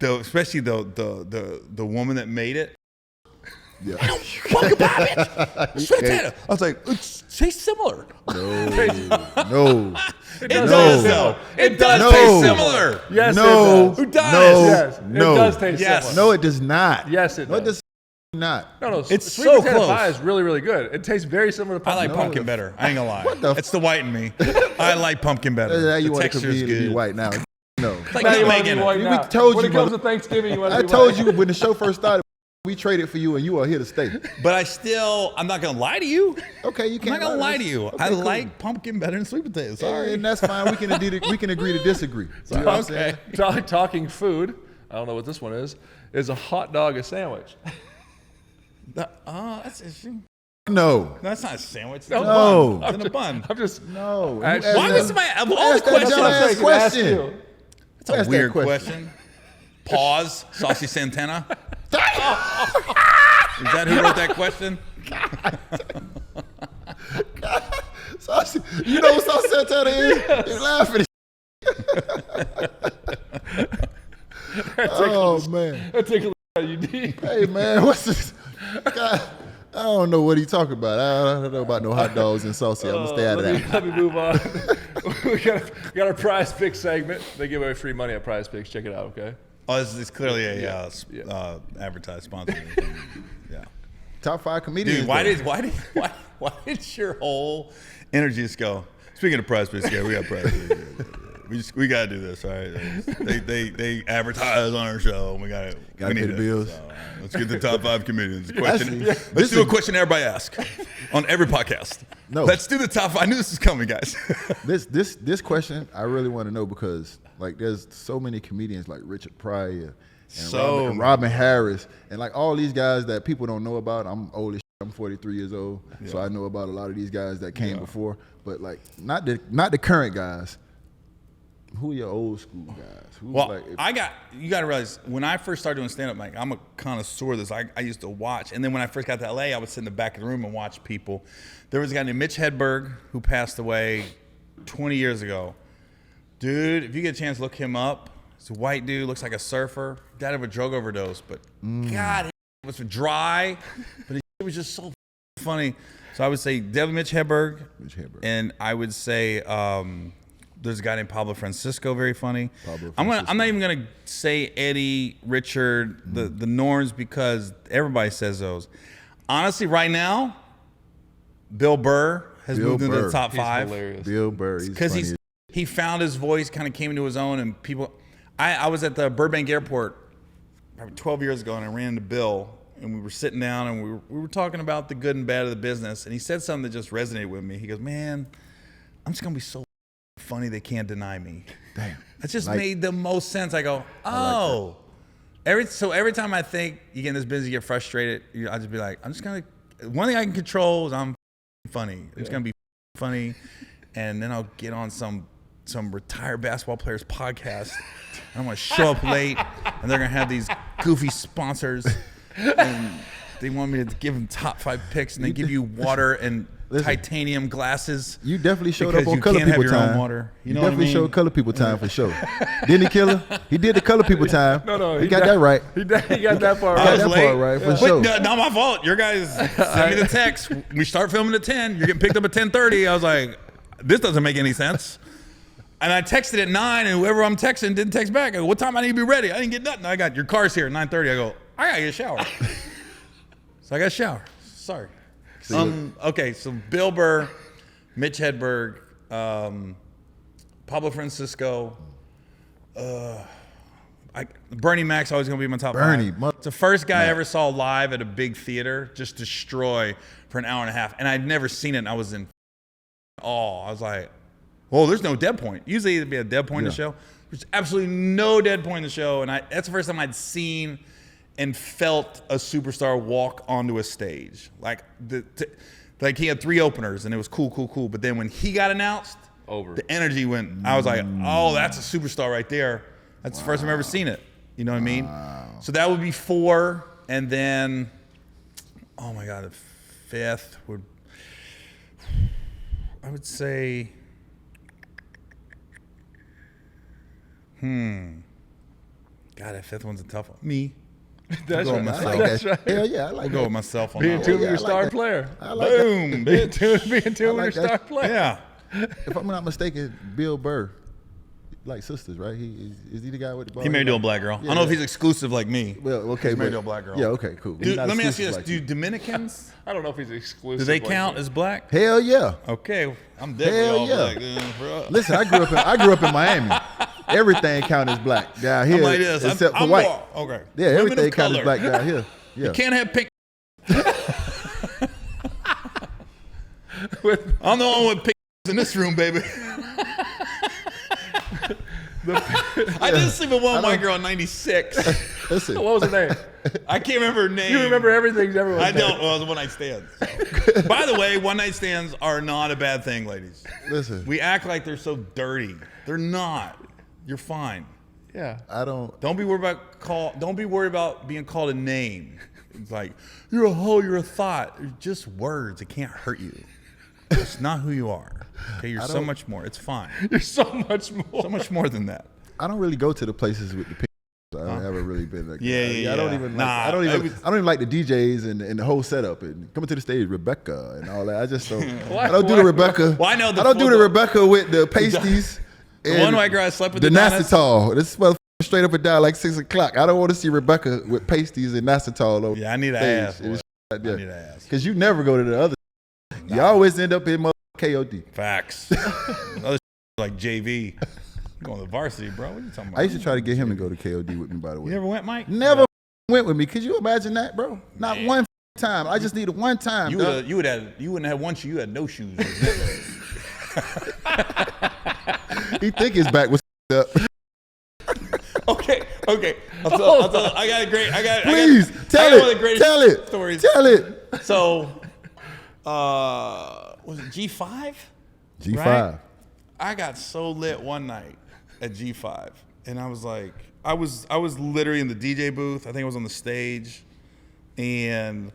especially the woman that made it.
yeah.
Pumpkin pie, bitch. Sweet potato. I was like, it tastes similar.
No.
It does, though. It does
No.
taste similar.
Yes,
No.
it
Who
does.
does?
No.
Yes,
No.
it does taste
Yes.
similar.
No, it does not.
Yes, it
No, it
does.
does not.
No,
It's
sweet
so
potato
close.
pie is really, really good. It tastes very similar to
I like
pumpkin.
pumpkin better. I ain't gonna lie.
What the
It's the white in me. I like pumpkin better.
That's how you
The
want to
texture is
conveniently
good.
be white now. No.
It's like
Now you wanna
nutmeg in
be
it.
white
We
now.
told
when
you,
it comes to
mother-
Thanksgiving, you want to
I
be
told
white.
you when the show first started, we traded for you and you are here to stay.
But I'm not gonna lie to you.
Okay, you
I'm
can't
not gonna lie to
us.
you.
Okay,
I
cool.
like pumpkin better than sweet potatoes. Sorry.
And that's fine. We can agree to disagree. You know what I'm saying?
Talking food, I don't know what this one is a hot dog a sandwich?
That's interesting.
No.
That's not a sandwich. It's
No.
a
No.
bun. It's in a bun.
I'm just...
No.
Actually-
Why was my of all the
asked that
questions?
dumbass
I'm saying,
question.
ask you.
That's a
Ask that
weird
question.
question. Pause. Saucy Santana. Is that who wrote that question?
Saucy, you know what Saucy Santana is? You're laughing. Oh, man.
That take a look at you deep.
Hey, man, what's this? God, I don't know what he talking about. I don't know about no hot dogs and saucy. I'm going to stay out of that.
Let me move on. we got our prize pick segment. They give away free money at prize picks. Check it out, okay?
Oh, this is clearly a
Yeah.
advertised sponsor. Yeah.
Top 5 comedians.
Dude, why did your whole energy just go? Speaking of prize picks, yeah, we got prize picks. We gotta do this, all right? They advertise on our show, and we
Gotta
need
pay the
it.
bills.
So, all right, let's get the top 5 comedians.
Actually,
Let's
this
do a
is-
question everybody asks on every podcast.
No.
Let's do the top 5. I knew this was coming, guys.
This question I really want to know because like there's so many comedians like Richard Pryor and Robin Harris and like all these guys that people don't know about. I'm old as shit. I'm 43 years old, so I know about a lot of these guys that came before, but like not the current guys. Who are your old school guys? Who's
Well,
like,
you got to realize when I first started doing stand up, like I'm a connoisseur of this. I used to watch, and then when I first got to LA, I would sit in the back of the room and watch people. There was a guy named Mitch Hedberg who passed away 20 years ago. Dude, if you get a chance, look him up. He's a white dude, looks like a surfer. Died of a drug overdose, but God, was dry, but it was just so funny. So I would say Devin Mitch Hedberg. And I would say there's a guy named Pablo Francisco, very funny. I'm not even gonna say Eddie, Richard, the norms, because everybody says those. Honestly, right now, Bill Burr has moved into the top 5.
Hilarious.
Bill Burr,
Because he found his voice, kind of came into his own, and people. I was at the Burbank Airport probably 12 years ago, and I ran into Bill, and we were sitting down, and we were talking about the good and bad of the business, and he said something that just resonated with me. He goes, "Man, I'm just gonna be so funny they can't deny me."
Damn.
That just made the most sense. I go, "Oh." Every time I think you get in this business, you get frustrated, I just be like, I'm just gonna. One thing I can control is I'm funny. I'm just gonna be funny, and then I'll get on some retired basketball players podcast. I'm gonna show up late, and they're gonna have these goofy sponsors, and they want me to give them top 5 picks, and they give you water and titanium glasses.
You definitely showed up
because
on
you
Color
can't have
People
your own
Time.
water. You know
definitely
what I mean?
showed Color People Time for sure. Didn't he, Killer? He did the Color People Time.
No,
he got that right.
He got that part
I
right.
was
that
late.
part right, for
But
sure.
no, not my fault. Your guys sent me the text. We start filming at 10. You're getting picked up at 10:30. I was like, this doesn't make any sense. And I texted at 9, and whoever I'm texting didn't text back. I go, what time I need to be ready? I didn't get nothing. I got your car's here at 9:30. I go, I gotta get a shower. So I got a shower. Sorry. Okay, so Bill Burr, Mitch Hedberg, Pablo Francisco, Bernie Mac's always gonna be in my top 5. It's the first guy I ever saw live at a big theater just destroy for an hour and a half, and I'd never seen it. And I was in awe. I was like, "Whoa, there's no dead point." Usually there'd be a dead point in the show. There's absolutely no dead point in the show, and that's the first time I'd seen and felt a superstar walk onto a stage. Like he had 3 openers, and it was cool. But then when he got announced, the energy went. I was like, "Oh, that's a superstar right there." That's the first time I've ever seen it. You know what I mean? So that would be 4, and then, oh my God, the 5th would, I would say, God, that 5th one's a tough one. Me.
That's
right.
That's right.
Hell yeah, I like
I'll go with myself on
Being
that.
tuned
one.
with your star player.
I like
Boom,
Being
bitch.
tuned with your star
that.
player.
Yeah.
If I'm not mistaken, Bill Burr, like sisters, right? Is he the guy with the ball?
He married to a black girl. I don't know if he's exclusive like me.
Well, okay,
He's married
but-
to a black girl.
Yeah, okay, cool. He's
Dude,
not
let me ask you
exclusive
this:
like
do Dominicans,
I don't know if he's exclusive.
do they
like
count
that.
as black?
Hell yeah.
Okay, I'm definitely
Hell
all
yeah.
black. Bro.
Listen, I grew up in Miami. Everything counted as black down here,
I'm like this.
except for
I'm
white.
more- okay.
Yeah,
Women
everything
of
counted as
color.
black down here. Yeah.
Can't have pink. I'm the only one with pink in this room, baby. I did sleep with one white girl in '96.
Listen,
What was her name?
I can't remember her name.
You remember everything everyone
I
said.
don't. Well, it was one night stands. So. By the way, one night stands are not a bad thing, ladies.
listen.
We act like they're so dirty. They're not. You're fine.
Yeah.
I don't.
Don't be worried about being called a name. It's like you're a hoe. You're a thought. They're just words. It can't hurt you. It's not who you are. Okay, you're so much more. It's fine.
You're so much more.
So much more than that.
I don't really go to the places with the pink. I haven't really been like
Yeah.
I don't even.
Nah,
like, I don't even.
it was-
I don't even like the DJs and the whole setup and coming to the stage, Rebecca and all that. I just don't.
Why-
I don't do the Rebecca.
Well, I know the
I don't do the
full-
Rebecca with the pasties.
The
and
one white girl I slept with.
the
Udonis.
Nasitol. This motherfucker straight up and down like 6 o'clock. I don't want to see Rebecca with pasties and Nasitol over
Yeah, I need an
stage.
ass.
It's
boy.
right there.
I need an ass.
Cause you never go to the other. You always end up in motherfucking KOD.
Facts. Other like JV. You going to the varsity, bro? What are you talking about?
I used to try to get him to go to KOD with me. By the way,
You never went, Mike?
never went with me. Could you imagine that, bro? Not one time. I just needed one time.
You
dog.
wouldn't have one shoe. You had no shoes.
He think his back was up.
Okay. I'll tell, I got a great.
Please
I got one of the greatest
tell it.
stories.
Tell it.
So, was it G5?
G5.
Right? I got so lit one night at G5, and I was like, I was literally in the DJ booth. I think I was on the stage, and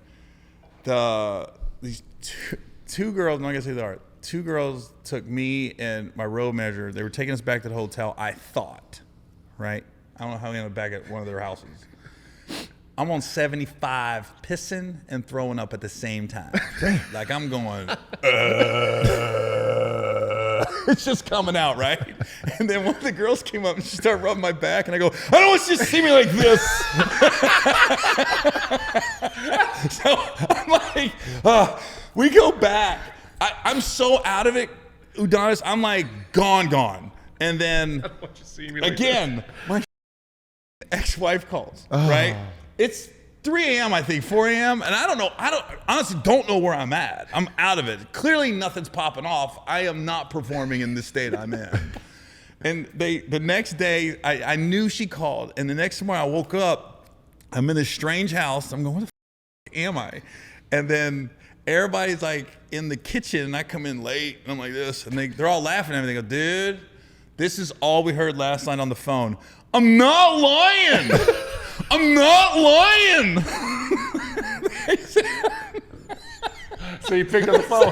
these two girls. I'm not gonna say they are. 2 girls took me and my road measure. They were taking us back to the hotel. I thought, right? I don't know how we ended up back at one of their houses. I'm on 75, pissing and throwing up at the same time. Like I'm going, it's just coming out, right? And then one of the girls came up and she started rubbing my back, and I go, I don't want you to see me like this. So I'm like, we go back. I'm so out of it, Udonis. I'm like gone. And then
I don't want you to see me like
again, my ex-wife calls, right? It's 3 a.m., I think, 4 a.m., and I honestly don't know where I'm at. I'm out of it. Clearly nothing's popping off. I am not performing in the state I'm in. And the next day, I knew she called, and the next morning I woke up, I'm in this strange house. I'm going, what the am I? And then everybody's like in the kitchen, and I come in late, and I'm like this, and they're all laughing at me. They go, dude, this is all we heard last night on the phone. I'm not lying. I'm not lying.
So you picked up the phone.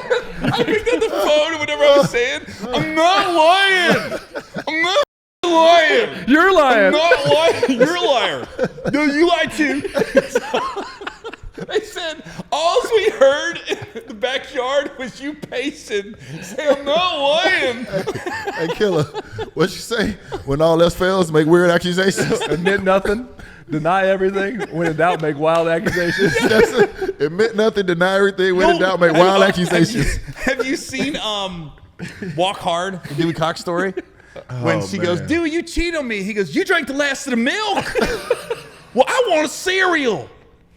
I picked up the phone and whatever I was saying, I'm not lying. I'm not lying.
You're lying.
I'm not lying. You're a liar. No, you lied too. They said, all we heard in the backyard was you pacing, saying, I'm not lying.
Hey, Killer, what you say? When all else fails, make weird accusations.
Admit nothing, deny everything. When in doubt, make wild accusations.
That's it. Admit nothing, deny everything. When in doubt, make wild accusations.
Have you seen Walk Hard, the Dewey Cox story? When she goes, dude, you cheat on me. He goes, you drank the last of the milk. Well, I want a cereal.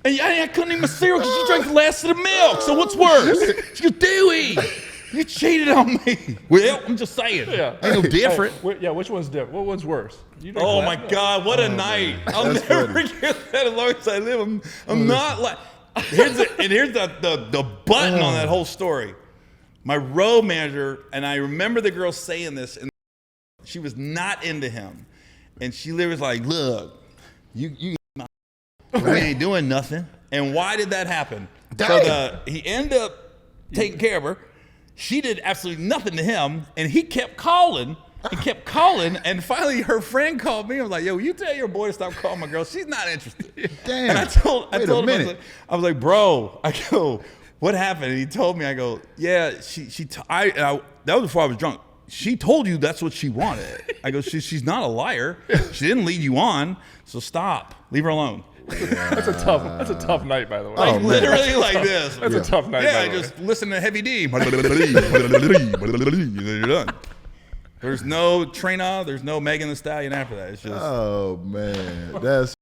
And I couldn't eat my cereal because you drank the last of the milk. So what's worse? She goes, Dewey, you cheated on me. Well, I'm just saying.
Yeah.
Ain't no different.
Yeah, which one's different? What one's worse?
Oh my God, what a night. I'll never forget that as long as I live. I'm not like, here's the button on that whole story. My road manager, and I remember the girl saying this, and she was not into him. And she literally was like, look, you we ain't doing nothing. And why did that happen? So he ended up taking care of her. She did absolutely nothing to him, and he kept calling and kept calling. And finally, her friend called me and was like, "Yo, will you tell your boy to stop calling my girl? She's not interested."
Damn.
And I told him, I was like, "Bro," I go, "What happened?" And he told me, I go, "Yeah, that was before I was drunk. She told you that's what she wanted." I go, she's not a liar. She didn't lead you on, so stop. Leave her alone.
That's a tough night, by the way.
Like literally like this.
That's a tough night.
Yeah,
by the way.
just listen to Heavy D. You're done. There's no Trina. There's no Megan Thee Stallion after that. It's just.
Oh man, that's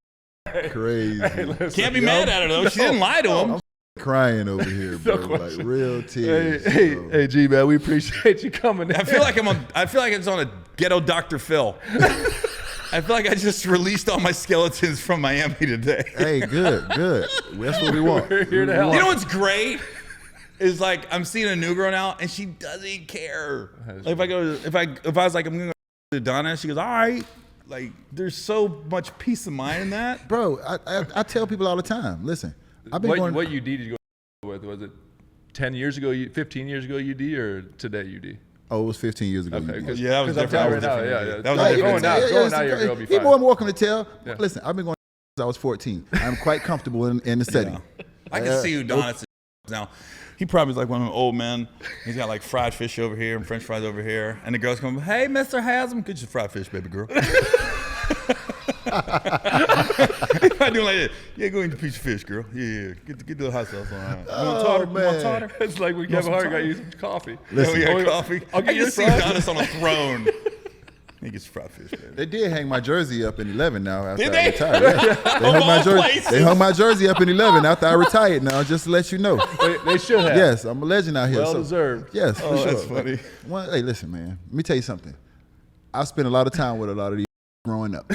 crazy.
Can't be mad at her though. She didn't lie to him.
I'm crying over here, bro. Like real tears.
Hey, G man, we appreciate you coming in.
I feel like it's on a ghetto Dr. Phil. I feel like I just released all my skeletons from Miami today.
Hey, good. That's what we want.
We're here to help.
You know what's great is like I'm seeing a new girl now, and she doesn't care. Like if I was like I'm gonna go to Udonis, she goes, all right. Like there's so much peace of mind in that,
Bro, I tell people all the time. Listen, I've been going.
What UD did you go with? Was it 10 years ago, 15 years ago UD, or today UD?
Oh, it was 15 years ago.
Okay,
yeah, that was different.
Right now, yeah.
That was a different.
Going out, your girl be fine.
He's more than welcome to tell.
Yeah.
Listen, I've been going since I was 14. I'm quite comfortable in the setting.
Yeah. I can see Udonis now. He probably is like one of them old men. He's got like fried fish over here and French fries over here, and the girls come, "Hey, Mr. Haslem, get your fried fish, baby girl." I do like that. Yeah, go eat the piece of fish, girl. Yeah. Get the hot sauce on. Right. You want tartar?
man.
You want tartar?
It's like when Kevin Hart got you some coffee.
Listen,
Oh, yeah, coffee.
I'll
I
get you
just see
fries.
Udonis on a throne. He gets fried fish, baby.
They did hang my jersey up in 11 now after
Did
I
they?
retired. Yeah. They hung my jersey up in 11 after I retired now, just to let you know.
They should have.
Yes, I'm a legend out here.
Well deserved.
Yes, for
Oh,
sure.
that's funny.
Hey, listen, man. Let me tell you something. I spent a lot of time with a lot of these growing up.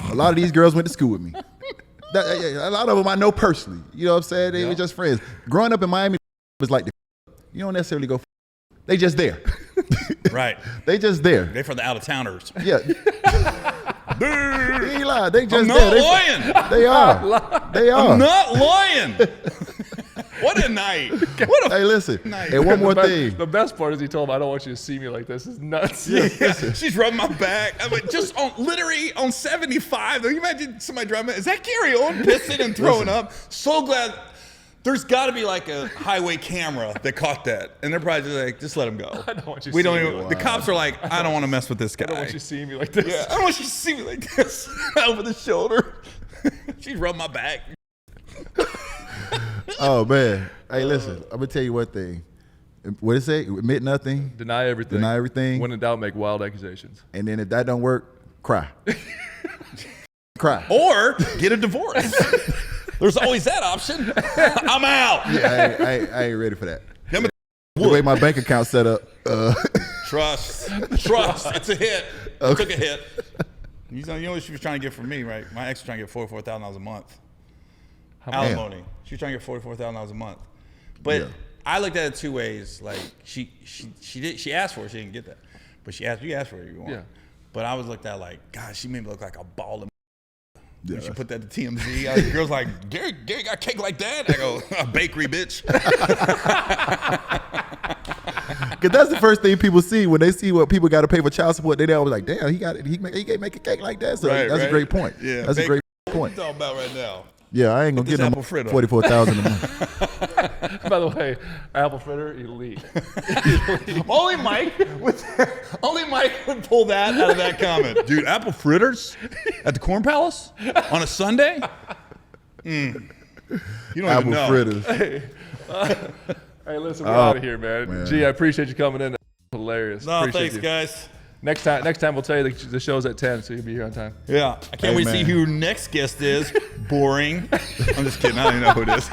A lot of these girls went to school with me. A lot of them I know personally. You know what I'm saying? They were just friends. Growing up in Miami was like you don't necessarily go. They just there.
Right.
They just there.
They for the out of towners.
Yeah. He ain't lying. They just
I'm
there.
not lying.
They are. They are.
I'm not lying. What a night. What a
Hey, listen.
Nice.
And one more thing.
The best part is he told him, "I don't want you to see me like this. It's nuts."
Yeah, she's rubbing my back. I mean, just literally on 75. Can you imagine somebody driving? Is that Gary Owen pissing and throwing up? So glad. There's got to be like a highway camera that caught that, and they're probably just like, just let him go.
I don't want you.
We
to
don't
see
even.
me.
The cops are like, I don't want to mess with this guy.
I don't want you seeing me like this.
Yeah, I don't want you to see me like this over the shoulder. She's rubbing my back.
Oh man. Hey, listen. I'm gonna tell you one thing. What it say? Admit nothing.
Deny everything.
Deny everything.
When in doubt, make wild accusations.
And then if that don't work, cry. Cry.
Or get a divorce. There's always that option. I'm out.
Yeah, I ain't ready for that.
Them
The way my bank account set up.
Trust. It's a hit.
Okay.
It took a hit. You know what she was trying to get from me, right? My ex was trying to get $44,000 a month. Alimony. She was trying to get $44,000 a month. But
Yeah.
I looked at it two ways. Like she asked for it. She didn't get that. But you asked for it. You want.
Yeah.
But I was looked at like, God, she made me look like a ball of.
Yeah,
She put that to TMZ. The girl's like, Gary got cake like that? I go, a bakery, bitch.
Because that's the first thing people see when they see what people got to pay for child support. They always like, damn, he can make a cake like that. So
Right,
that's
right.
a great point.
Yeah,
That's a great point.
What you talking about right now?
Yeah, I ain't gonna
This
get no
apple fritter.
44,000 a month.
By the way, apple fritter, elite.
Only Mike would pull that out of that comment. Dude, apple fritters at the Corn Palace on a Sunday? You don't
Apple
even know.
fritters.
Hey, listen, we're out of here, man.
man.
Gee, I appreciate you coming in. Hilarious.
No,
Appreciate
thanks,
you.
guys.
Next time we'll tell you the show's at 10, so you'll be here on time.
Yeah, I can't
Hey,
wait to
man.
see who your next guest is. Boring. I'm just kidding. I don't even know who it is.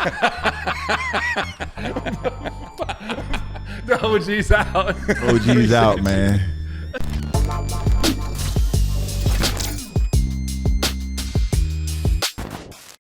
The OG's out.
OG's out, man.